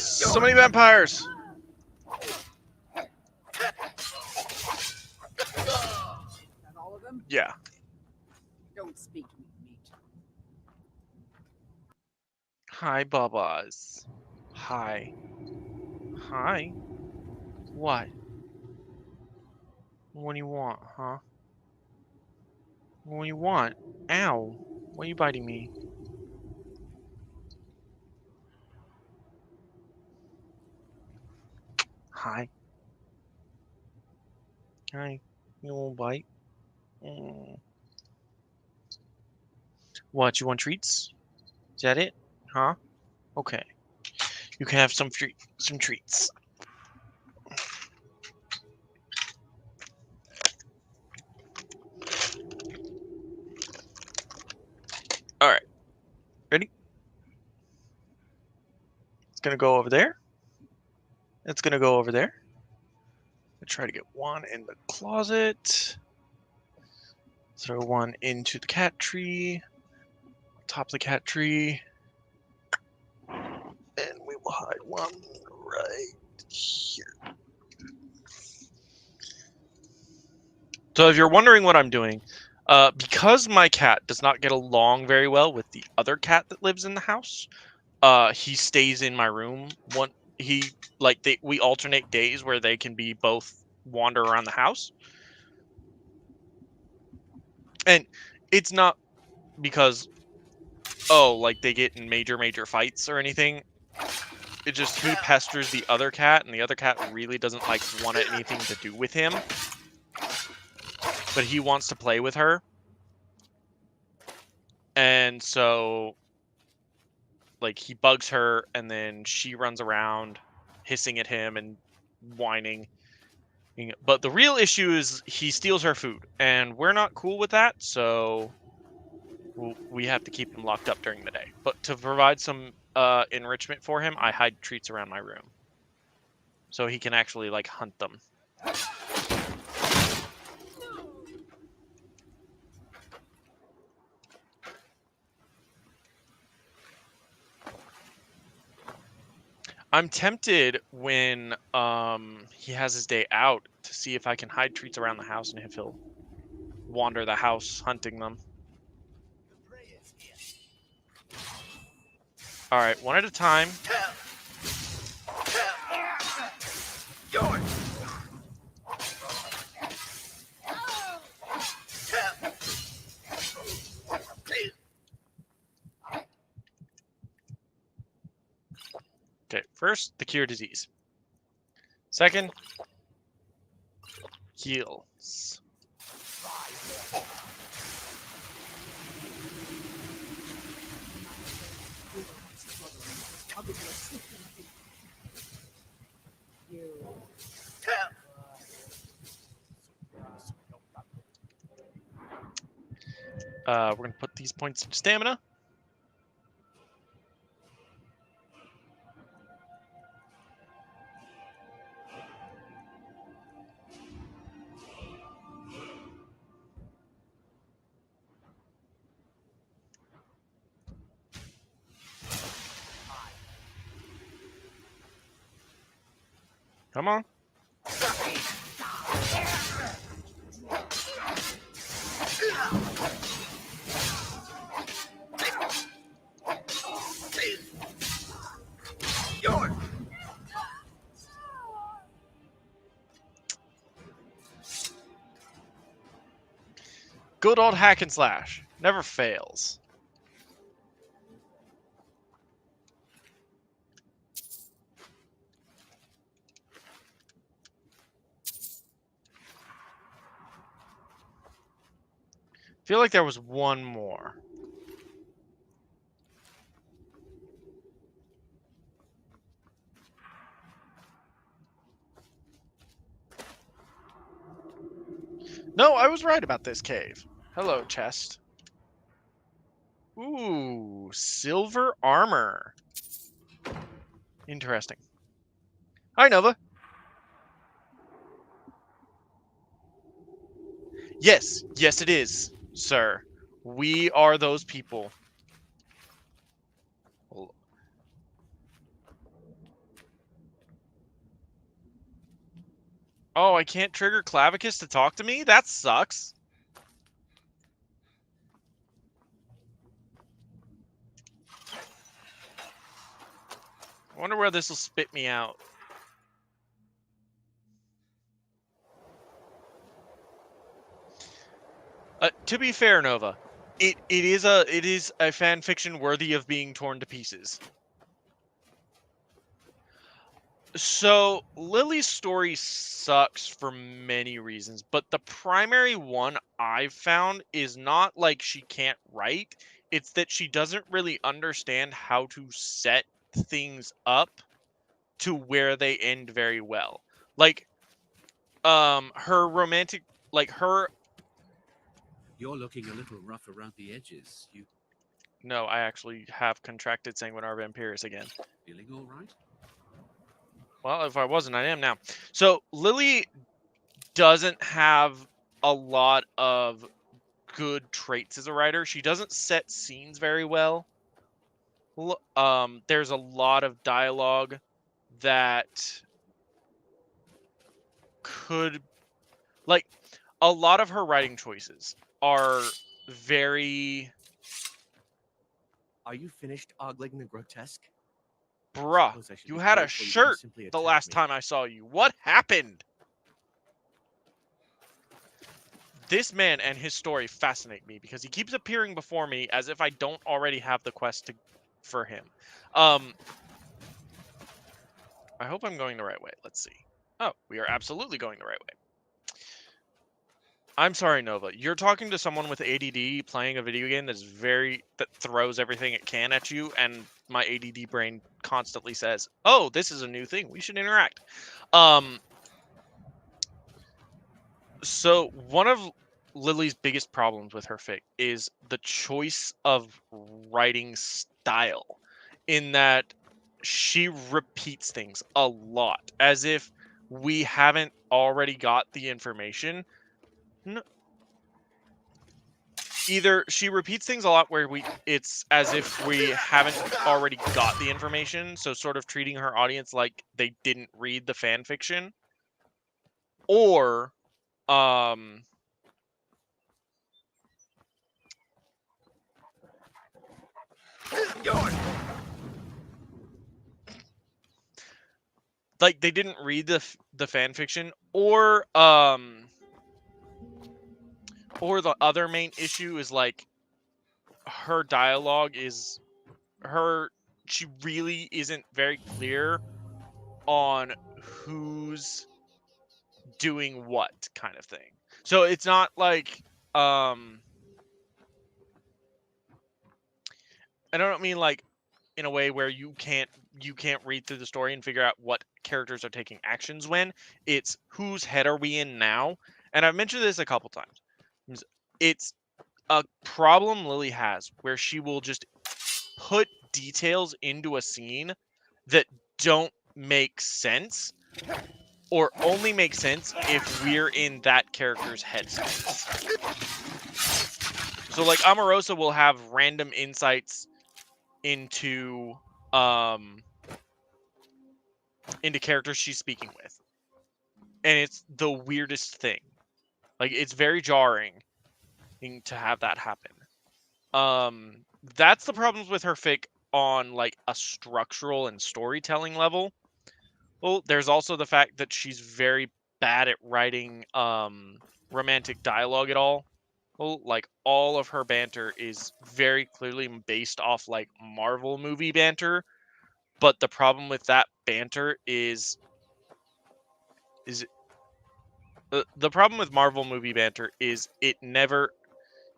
So many vampires. That all of them? Yeah. Don't speak to me, meat. Hi, Bubba's. Hi. Hi. What? What do you want, huh? What do you want? Ow. Why are you biting me? Hi. Hi. You little bite. Mm. What, you want treats? Is that it? Huh? Okay. You can have some treats. Alright. Ready? It's gonna go over there. It's gonna go over there. I try to get one in the closet. Throw one into the cat tree. Top of the cat tree. And we will hide one right here. So if you're wondering what I'm doing, because my cat does not get along very well with the other cat that lives in the house, he stays in my room. We alternate days where they can be both wander around the house. And it's not because like they get in major fights or anything. It just he pesters the other cat, and the other cat really doesn't want anything to do with him. But he wants to play with her. And so he bugs her, and then she runs around hissing at him and whining. But the real issue is he steals her food, and we're not cool with that, so we have to keep him locked up during the day. But to provide some enrichment for him, I hide treats around my room, so he can actually hunt them. I'm tempted when he has his day out to see if I can hide treats around the house, and if he'll wander the house hunting them. All right, one at a time. Okay, first, the cure disease. Second, heals. We're gonna put these points into stamina. Come on. Good old hack and slash. Never fails. Feel like there was one more. No, I was right about this cave. Hello, chest. Ooh, silver armor. Interesting. Hi, Nova. Yes, yes it is, sir. We are those people. Oh, I can't trigger Clavicus to talk to me? That sucks. I wonder where this will spit me out. To be fair, Nova, it is a fan fiction worthy of being torn to pieces. So Lily's story sucks for many reasons, but the primary one I've found is not like she can't write, it's that she doesn't really understand how to set things up to where they end very well. Like her romantic, like her You're looking a little rough around the edges. You No, I actually have contracted sanguinar vampirus again. feeling all right? Well, if I wasn't, I am now. So Lily doesn't have a lot of good traits as a writer. She doesn't set scenes very well. There's a lot of dialogue that could, like, a lot of her writing choices are very. Are you finished ogling the grotesque? Bruh, Suppose I should you be had a grateful you didn't shirt simply the attack last me. time I saw you. What happened? This man and his story fascinate me because he keeps appearing before me as if I don't already have the quest for him. I hope I'm going the right way. Let's see. Oh, we are absolutely going the right way. I'm sorry, Nova. You're talking to someone with ADD playing a video game that throws everything it can at you, and my ADD brain constantly says, "Oh, this is a new thing. We should interact." So one of Lily's biggest problems with her fic is the choice of writing style, in that she repeats things a lot, as if we haven't already got the information. Either she repeats things a lot where it's as if we haven't already got the information, so sort of treating her audience like they didn't read the fan fiction, or like they didn't read the fan fiction, or the other main issue is like her dialogue is she really isn't very clear on who's doing what kind of thing. So it's not like I don't mean like in a way where you can't read through the story and figure out what characters are taking actions when. It's whose head are we in now? And I've mentioned this a couple times. It's a problem Lily has where she will just put details into a scene that don't make sense, or only make sense if we're in that character's headspace. So like Amorosa will have random insights into characters she's speaking with, and it's the weirdest thing. Like, it's very jarring to have that happen. That's the problems with her fic on like a structural and storytelling level. Well, there's also the fact that she's very bad at writing romantic dialogue at all. like all of her banter is very clearly based off like Marvel movie banter, but the problem with that banter is the problem with Marvel movie banter is it never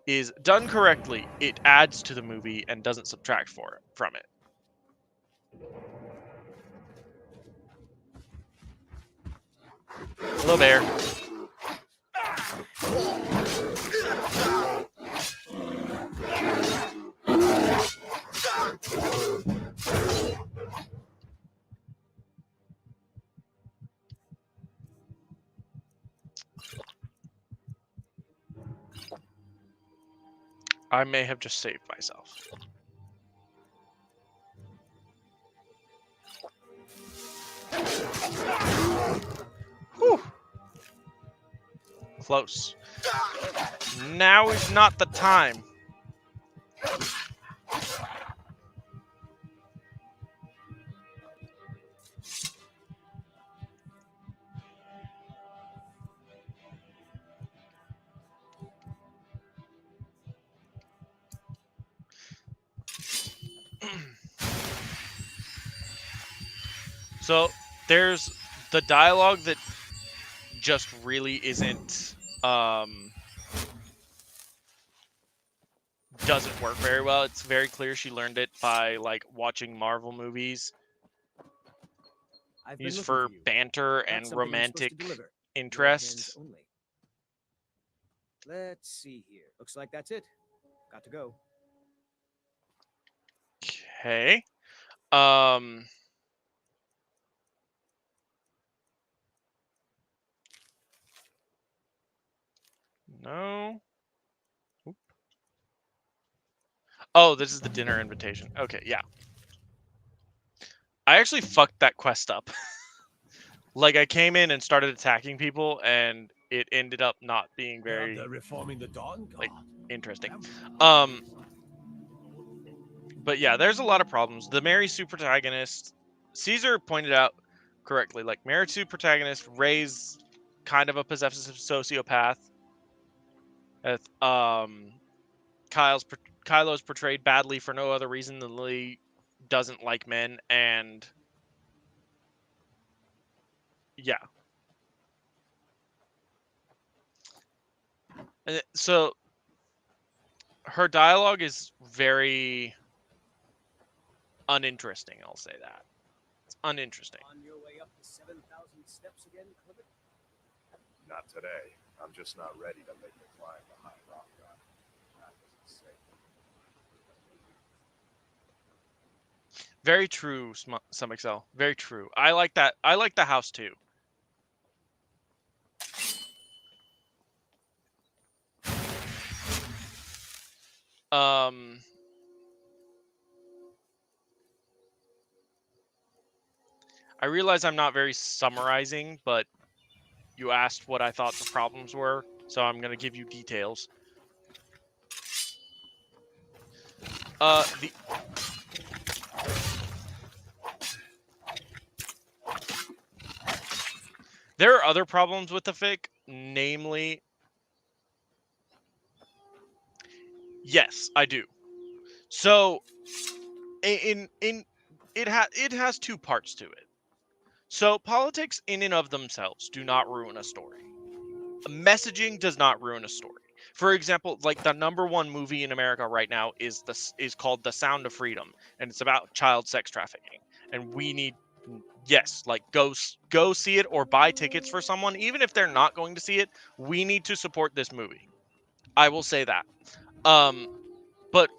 is done correctly. It adds to the movie and doesn't subtract from it. Hello, bear. I may have just saved myself. Whew. Close. Now is not the time. So there's the dialogue that just really isn't doesn't work very well. It's very clear she learned it by like watching Marvel movies I've been used looking for you. banter Got and something I'm supposed to romantic deliver. Your hands interest. only. Let's see here. Looks like that's it. Got to go. Okay. Um No. Oop. Oh, this is the dinner invitation. Okay, yeah. I actually fucked that quest up. Like I came in and started attacking people and it ended up not being very They're reforming the Dawn God. like interesting. But yeah, there's a lot of problems. The Mary Sue protagonist, Caesar pointed out correctly, like Mary Sue protagonist, Ray's kind of a possessive sociopath. Um, Kylo's portrayed badly for no other reason than Lee doesn't like men, and yeah. So her dialogue is very uninteresting. I'll say that it's uninteresting. On your way up the 7,000 steps again, Clifford? Not today. I'm just not ready to make the climb to High Rock. That isn't safe. Very true, some Excel. Very true. I like that. I like the house too. I realize I'm not very summarizing, but you asked what I thought the problems were, so I'm gonna give you details. There are other problems with the fic, namely, yes, I do. So, it has two parts to it. So, politics in and of themselves do not ruin a story. Messaging does not ruin a story. For example, like the #1 movie in America right now is called The Sound of Freedom, and it's about child sex trafficking. And we need, yes, like go see it or buy tickets for someone, even if they're not going to see it. We need to support this movie. I will say that. But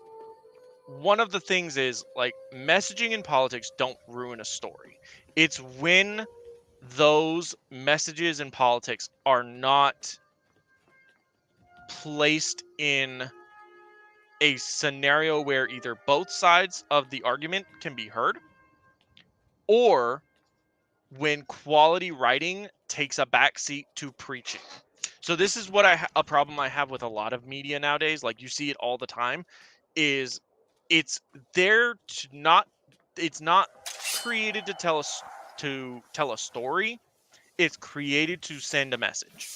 one of the things is like messaging in politics don't ruin a story. It's when those messages in politics are not placed in a scenario where either both sides of the argument can be heard, or when quality writing takes a backseat to preaching. So this is what a problem I have with a lot of media nowadays. Like you see it all the time, is it's there to not. It's not created to tell us to tell a story. It's created to send a message.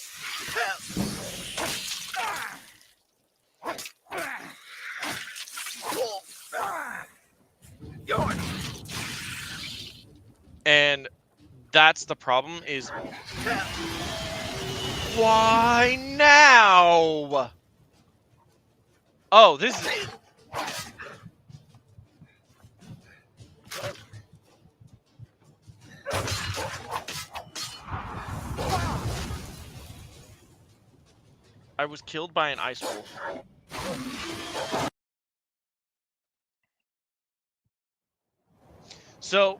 that's the problem is why now? Oh, this is I was killed by an ice wolf. So,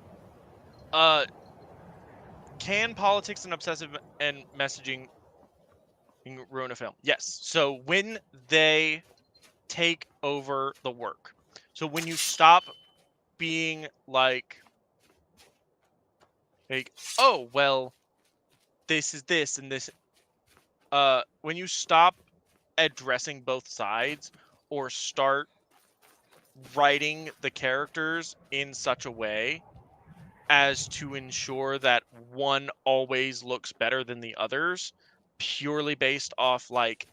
can politics and obsessive and messaging ruin a film? Yes. So when they take over the work. So when you stop being like, oh well, this is this and this. When you stop addressing both sides or start writing the characters in such a way as to ensure that one always looks better than the others purely based off like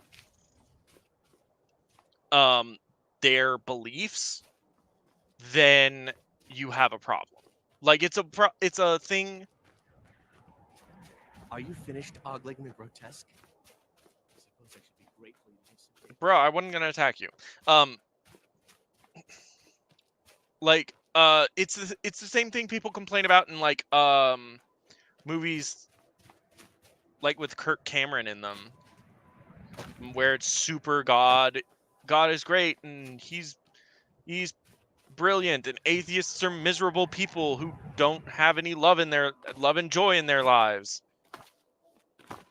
their beliefs, then you have a problem. Like it's a thing. Are you finished ogling the grotesque? I suppose I should be grateful you didn't. Bro, I wasn't gonna attack you. Like it's the same thing people complain about in like movies like with Kirk Cameron in them, where it's super God is great and he's brilliant and atheists are miserable people who don't have any love and joy in their lives.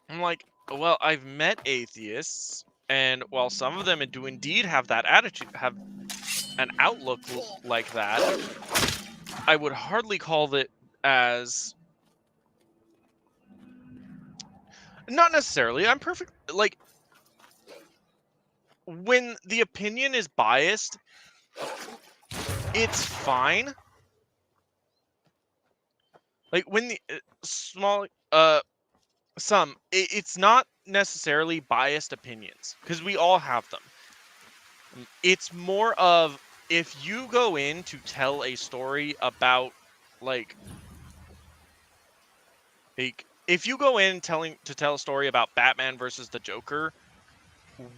I'm like, well, I've met atheists, and while some of them do indeed have that attitude, have an outlook like that, I would hardly call it as not necessarily. I'm perfect. Like when the opinion is biased, it's fine. Like when the it's not necessarily biased opinions because we all have them. It's more of if you go in to tell a story about like if you go in to tell a story about Batman versus the Joker,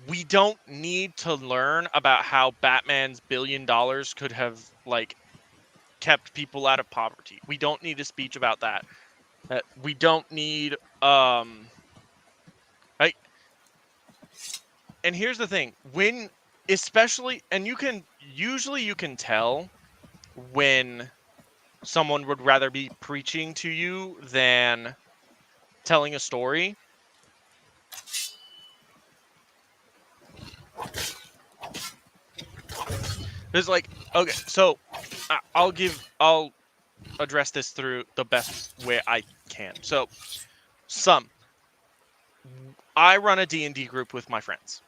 we don't need to learn about how Batman's $1 billion could have like kept people out of poverty. We don't need a speech about that. We don't need like. And here's the thing: when especially, and you can tell when someone would rather be preaching to you than telling a story. There's like, okay, so I'll address this through the best way I can. So, I run a D&D group with my friends.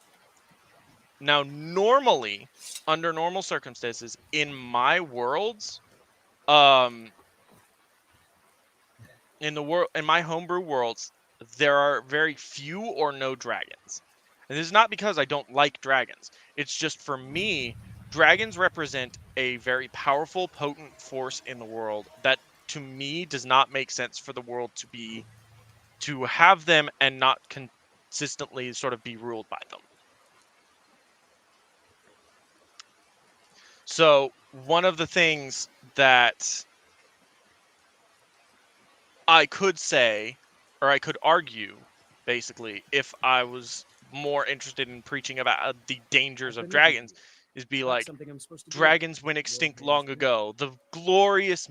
Now, normally, under normal circumstances, in my worlds, in my homebrew worlds, there are very few or no dragons. And this is not because I don't like dragons. It's just for me, dragons represent a very powerful, potent force in the world that to me does not make sense for the world to have them and not consistently sort of be ruled by them. So one of the things that I could say, or I could argue, basically, if I was more interested in preaching about the dangers of dragons, is be like, dragons went extinct long ago. The glory of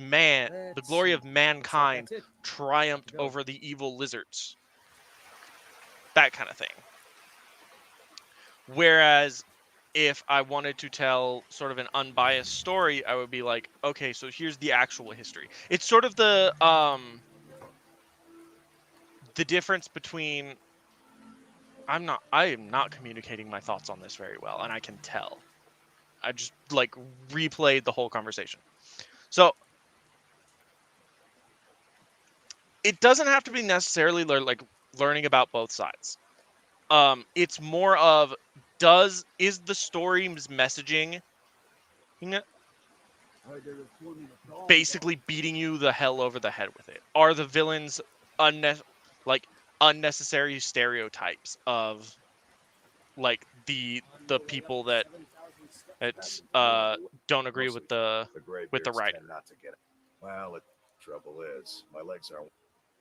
mankind triumphed over the evil lizards. That kind of thing. Whereas if I wanted to tell sort of an unbiased story, I would be like, okay, so here's the actual history. It's sort of the difference between I am not communicating my thoughts on this very well, and I can tell. I just like replayed the whole conversation. So it doesn't have to be necessarily learning about both sides. It's more of is the story's messaging basically beating you the hell over the head with it? Are the villains like unnecessary stereotypes of like the people that don't agree with the graybeards writing? tend not to get it. Well, the trouble is, my legs aren't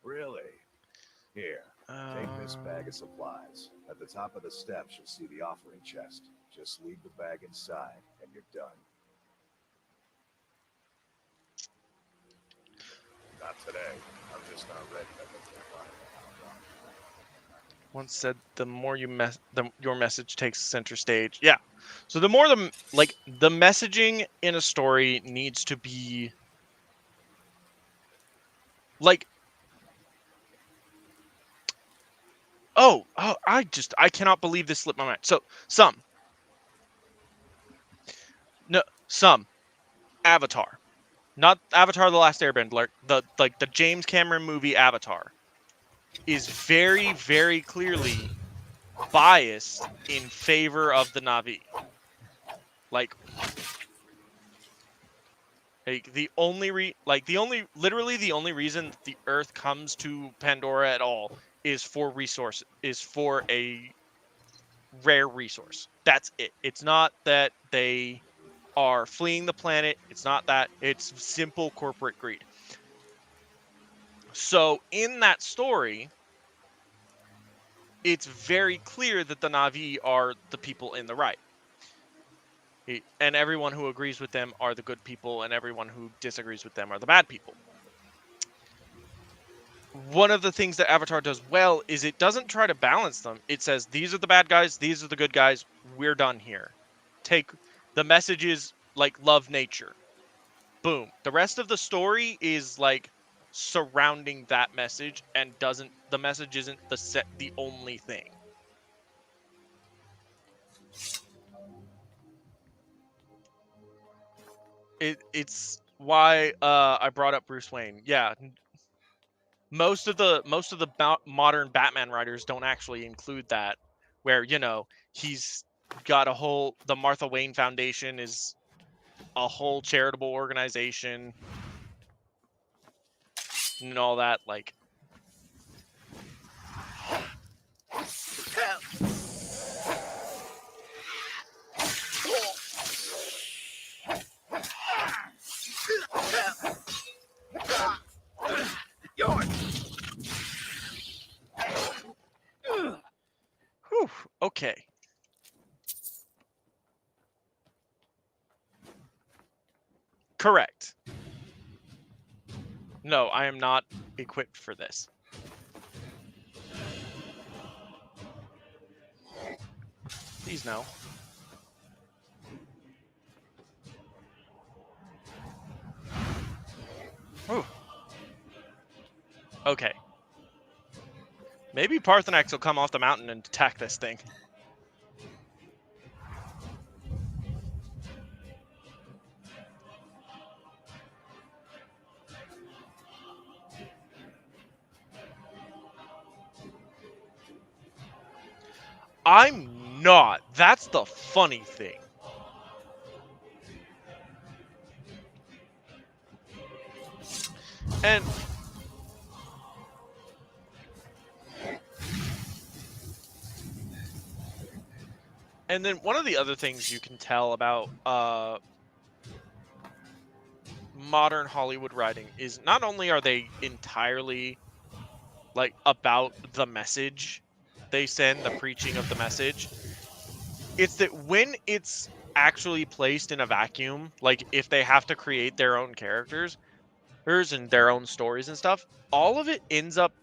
really. Here, take this bag of supplies. At the top of the steps, you'll see the offering chest. Just leave the bag inside, and you're done. Not today. I'm just not ready. Once said, the more your message takes center stage. Yeah. So the more the messaging in a story needs to be like, oh, I cannot believe this slipped my mind. So some Avatar, not Avatar: The Last Airbender, the James Cameron movie Avatar is very, very clearly biased in favor of the Na'vi. Like the only literally the only reason the Earth comes to Pandora at all is for a rare resource. That's it. It's not that they are fleeing the planet. It's not that. It's simple corporate greed. So in that story, it's very clear that the Na'vi are the people in the right. And everyone who agrees with them are the good people, and everyone who disagrees with them are the bad people. One of the things that Avatar does well is it doesn't try to balance them. It says, these are the bad guys, these are the good guys, we're done here. The message is like love nature. Boom. The rest of the story is like surrounding that message, and the message isn't the only thing. It's why I brought up Bruce Wayne. Yeah, most of the modern Batman writers don't actually include that, where he's got the Martha Wayne Foundation is a whole charitable organization and all that. Like, whew, okay. Correct. No, I am not equipped for this. Please no. Whew. Okay. Maybe Parthenax will come off the mountain and attack this thing. I'm not. That's the funny thing. And then one of the other things you can tell about modern Hollywood writing is not only are they entirely like about the message they send, the preaching of the message, it's that when it's actually placed in a vacuum, like if they have to create their own characters and their own stories and stuff, all of it ends up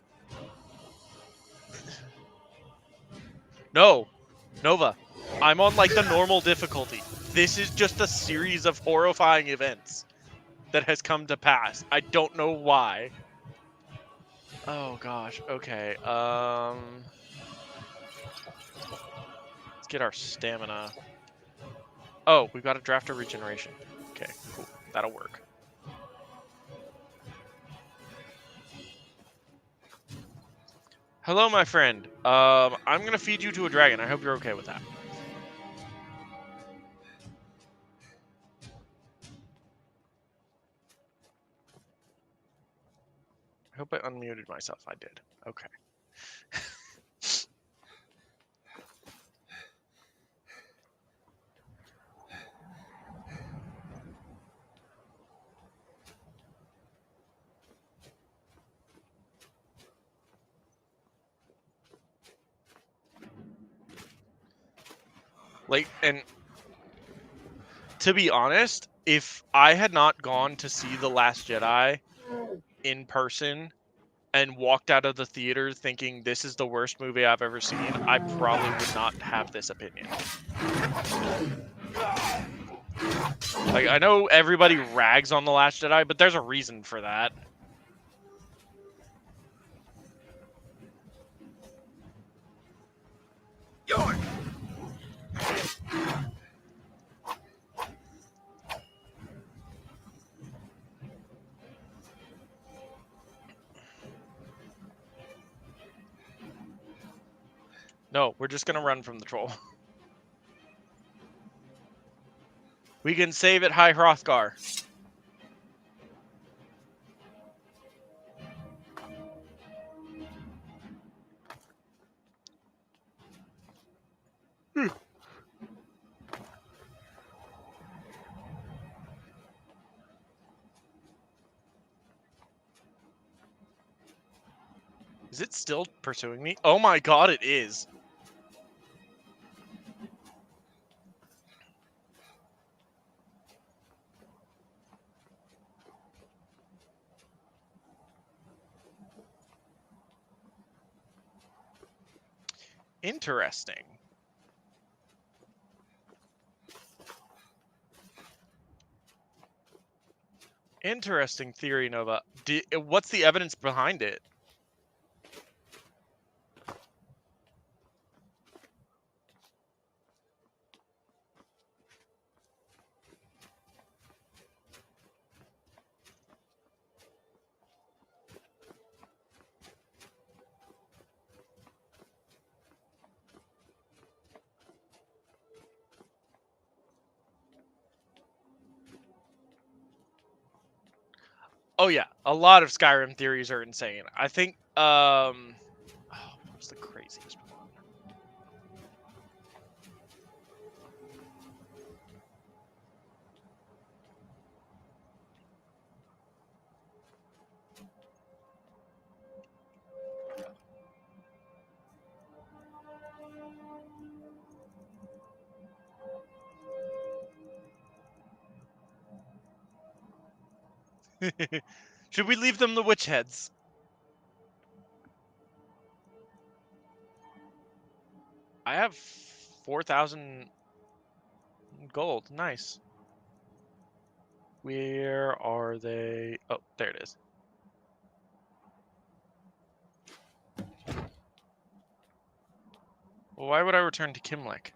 No, Nova, I'm on like the normal difficulty. This is just a series of horrifying events that has come to pass. I don't know why. Oh gosh. Okay. Let's get our stamina. Oh, we've got a draft of regeneration. Okay, cool. That'll work. Hello, my friend. I'm gonna feed you to a dragon. I hope you're okay with that. I hope I unmuted myself. I did. Okay. Like, and to be honest, if I had not gone to see The Last Jedi in person and walked out of the theater thinking this is the worst movie I've ever seen, I probably would not have this opinion. Like, I know everybody rags on The Last Jedi, but there's a reason for that. No, we're just gonna run from the troll. We can save it, High Hrothgar. Is it still pursuing me? Oh my god, it is. Interesting. Interesting theory, Nova. What's the evidence behind it? Oh yeah, a lot of Skyrim theories are insane. I think what was the craziest one? Should we leave them the witch heads? I have 4,000 gold. Nice. Where are they? Oh, there it is. Well, why would I return to Kimlik?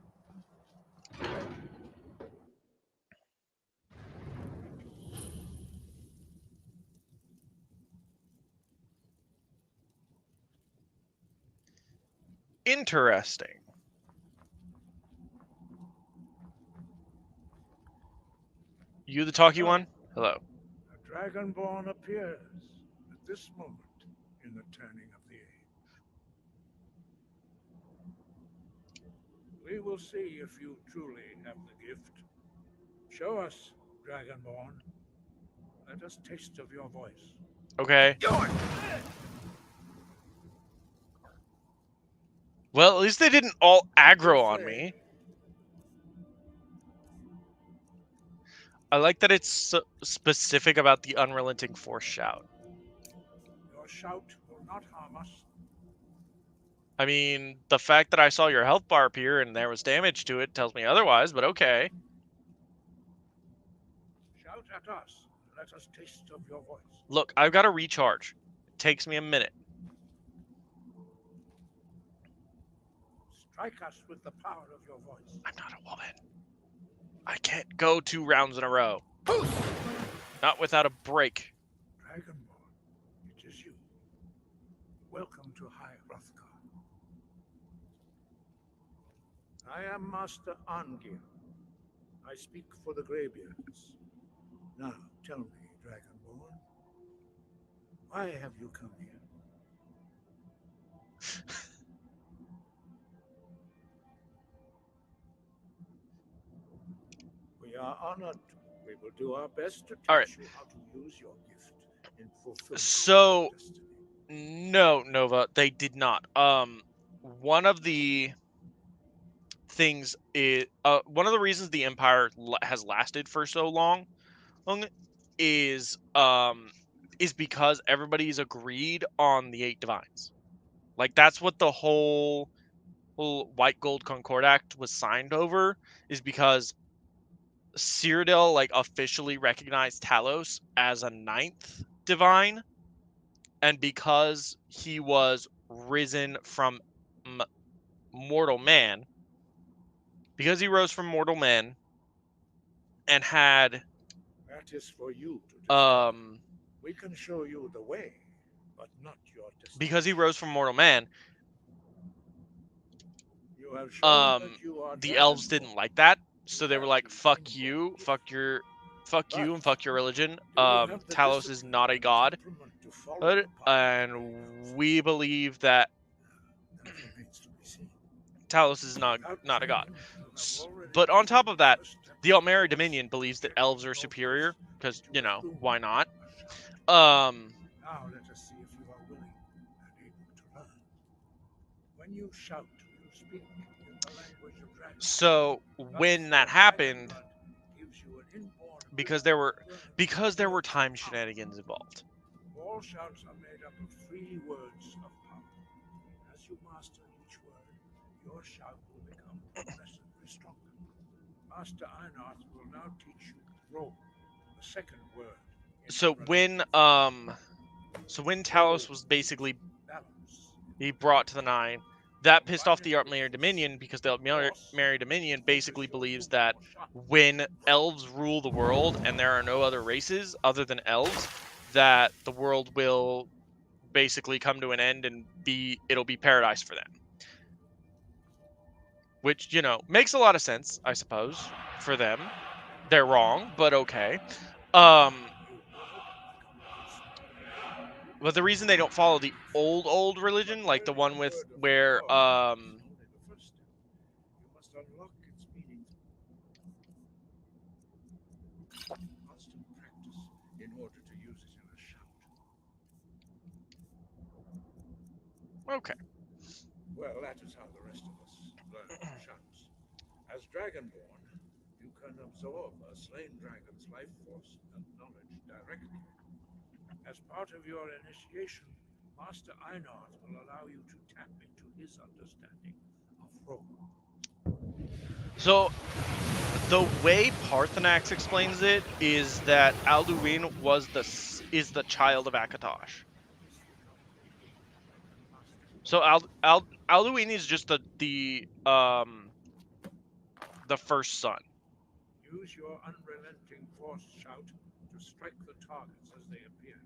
Interesting. You the talkie one? Hello. A Dragonborn appears at this moment in the turning of the age. We will see if you truly have the gift. Show us, Dragonborn. Let us taste of your voice. Okay. Well, at least they didn't all aggro on me. I like that it's so specific about the unrelenting force shout. Your shout will not harm us. I mean, the fact that I saw your health bar appear and there was damage to it tells me otherwise, but okay. Shout at us. Let us taste of your voice. Look, I've got to recharge. It takes me a minute. Strike us with the power of your voice. I'm not a woman. I can't go 2 rounds in a row. Not without a break. Dragonborn, it is you. Welcome to High Hrothgar. I am Master Angir. I speak for the Greybeards. Now, tell me, Dragonborn, Why have you come here? We are honored. We will do our best to All right. teach you how to use your gift in fulfillment So of your destiny. no, Nova, they did not. One of the things is one of the reasons the Empire has lasted for so long is because everybody's agreed on the 8 divines. Like that's what the whole White Gold Concord Act was signed over, is because Cyrodiil like officially recognized Talos as a 9th divine, and because he was risen from mortal man, because he rose from mortal man and had That is for you to decide. um We can show you the way, but not your destiny. because he rose from mortal man, You have shown that you are the elves dragonborn. didn't like that, so they were have like, the fuck inborn you, gift. fuck But you and fuck your religion. do you have the Talos is discipline not a and god, temperament to follow the path they and we believe that That remains to be seen. Talos is not a god. Training, you have already But on taken top of the that, first step the Altmeri towards Dominion believes that getting elves are your superior, voice because, into the room why not? of a shout. Um, Now let us see if you are willing and able to learn. When you shout, you speak in the language of dragons. so when Thus, that your dragon happened, blood gives you an inborn because ability to learn there were words of time power. shenanigans involved. All shouts are made up of 3 words of power. As you master each word, your shout will become progressively stronger. Master Einarth will now teach you roll, the second word. So when Talos was basically he brought to the 9, that pissed off the Altmeri Dominion, because the Altmeri Dominion basically believes that when elves rule the world and there are no other races other than elves, that the world will basically come to an end and it'll be paradise for them. Which, makes a lot of sense, I suppose, for them. They're wrong, but okay. But the reason they don't follow the old religion, like the one with where You must unlock its meaning. Constant practice in order to use it in a shout. okay. Well, that is how the rest of us learn shouts. As Dragonborn, you can absorb a slain dragon's life force and knowledge directly. As part of your initiation, Master Einarth will allow you to tap into his understanding of roll. So the way Parthenax explains it is that Alduin is the child of Akatosh. So Alduin is just the first son. Use your unrelenting force shout to strike the targets as they appear.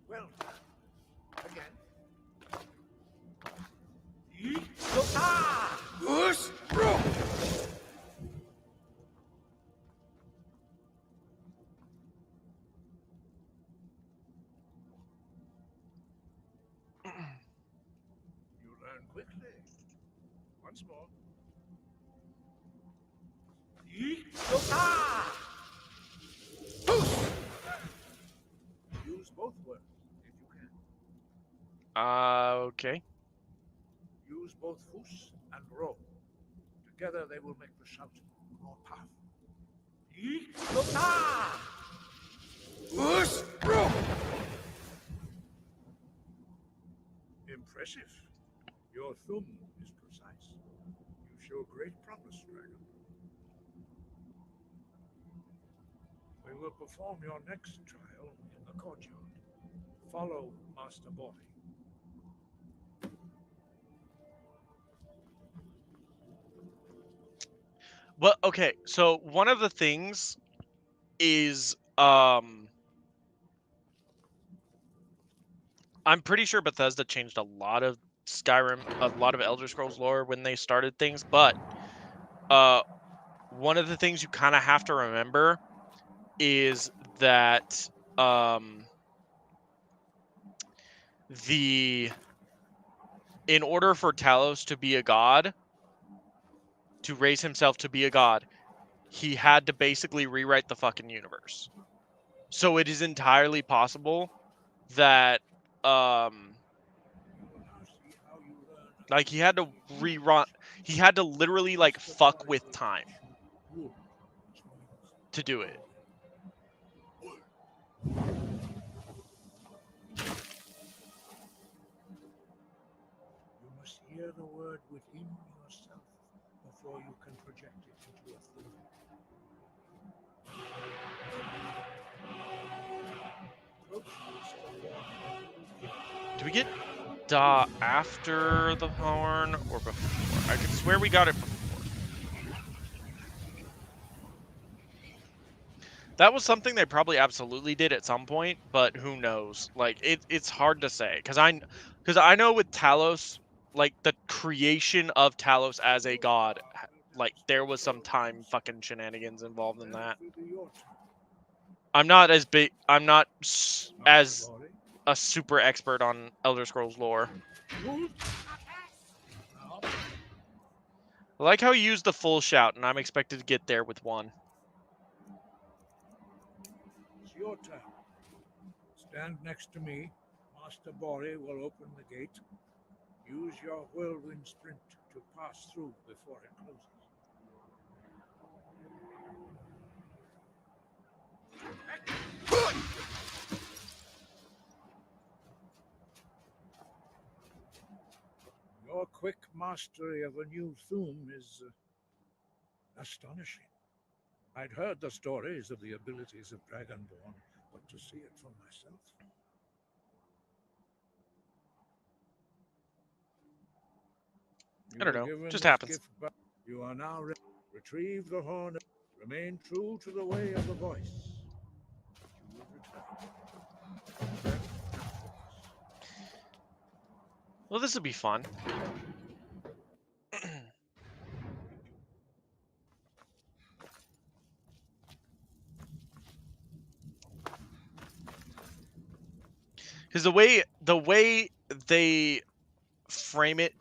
Well done. Again. You learn quickly. Once more. Use both words if you can. Okay. Use both hus and ro. Together they will make the shout more powerful. Impressive. Your thumb is precise. You show great promise, Dragon. We will perform your next trial in the courtyard. Follow Master Borty. Well, okay. So one of the things is I'm pretty sure Bethesda changed a lot of Skyrim, a lot of Elder Scrolls lore when they started things, but one of the things you kind of have to remember is that the in order for Talos to be a god, to raise himself to be a god, he had to basically rewrite the fucking universe. So it is entirely possible that like he had to rerun, he had to literally like fuck with time to do it. You must hear the word within yourself before you can project it into a thing. Do we get Da after the horn or before? I could swear we got it before. That was something they probably absolutely did at some point, but who knows? Like it's hard to say because I know with Talos, like the creation of Talos as a god, like there was some time fucking shenanigans involved in that. I'm not as big. I'm not as a super expert on Elder Scrolls lore. I like how he used the full shout, and I'm expected to get there with one. It's your turn. Stand next to me. Master Bori will open the gate. Use your whirlwind sprint to pass through before it closes. Your quick mastery of a new Thum is astonishing. I'd heard the stories of the abilities of Dragonborn, but to see it for myself. I don't know. Just happens. You are now ready. Retrieve the horn. Remain true to the way of the voice. You will return. Well, this would be fun. Because the way they frame it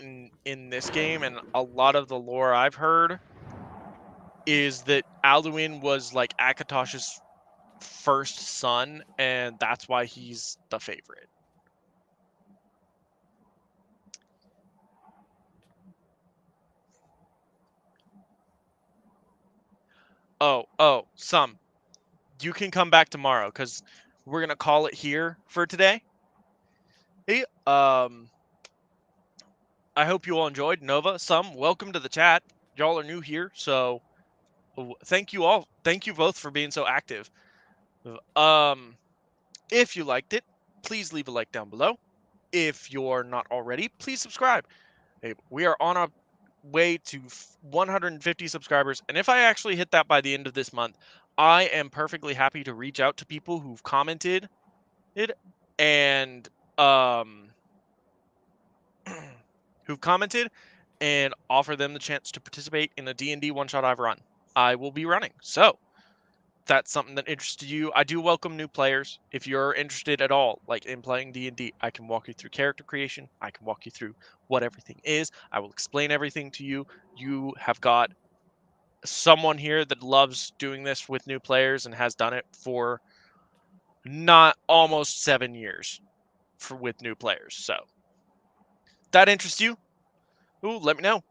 in this game and a lot of the lore I've heard is that Alduin was like Akatosh's first son, and that's why he's the favorite. Some. You can come back tomorrow because we're gonna call it here for today. Hey, I hope you all enjoyed. Nova, some, welcome to the chat. Y'all are new here, so thank you all. Thank you both for being so active. If you liked it, please leave a like down below. If you're not already, please subscribe. Hey, we are on our way to 150 subscribers, and if I actually hit that by the end of this month, I am perfectly happy to reach out to people who've commented it and who've commented and offer them the chance to participate in a D&D one-shot I've run. I will be running. So, that's something that interests you. I do welcome new players. If you're interested at all, like in playing D&D, I can walk you through character creation. I can walk you through what everything is. I will explain everything to you. You have got someone here that loves doing this with new players and has done it for not almost 7 years with new players. So, that interests you? Ooh, let me know.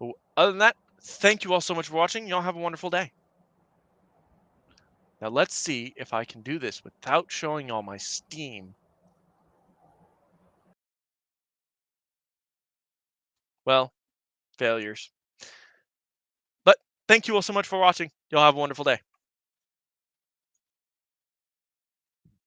Ooh, other than that, thank you all so much for watching. Y'all have a wonderful day. Now let's see if I can do this without showing all my Steam. Well, failures. But thank you all so much for watching. Y'all have a wonderful day.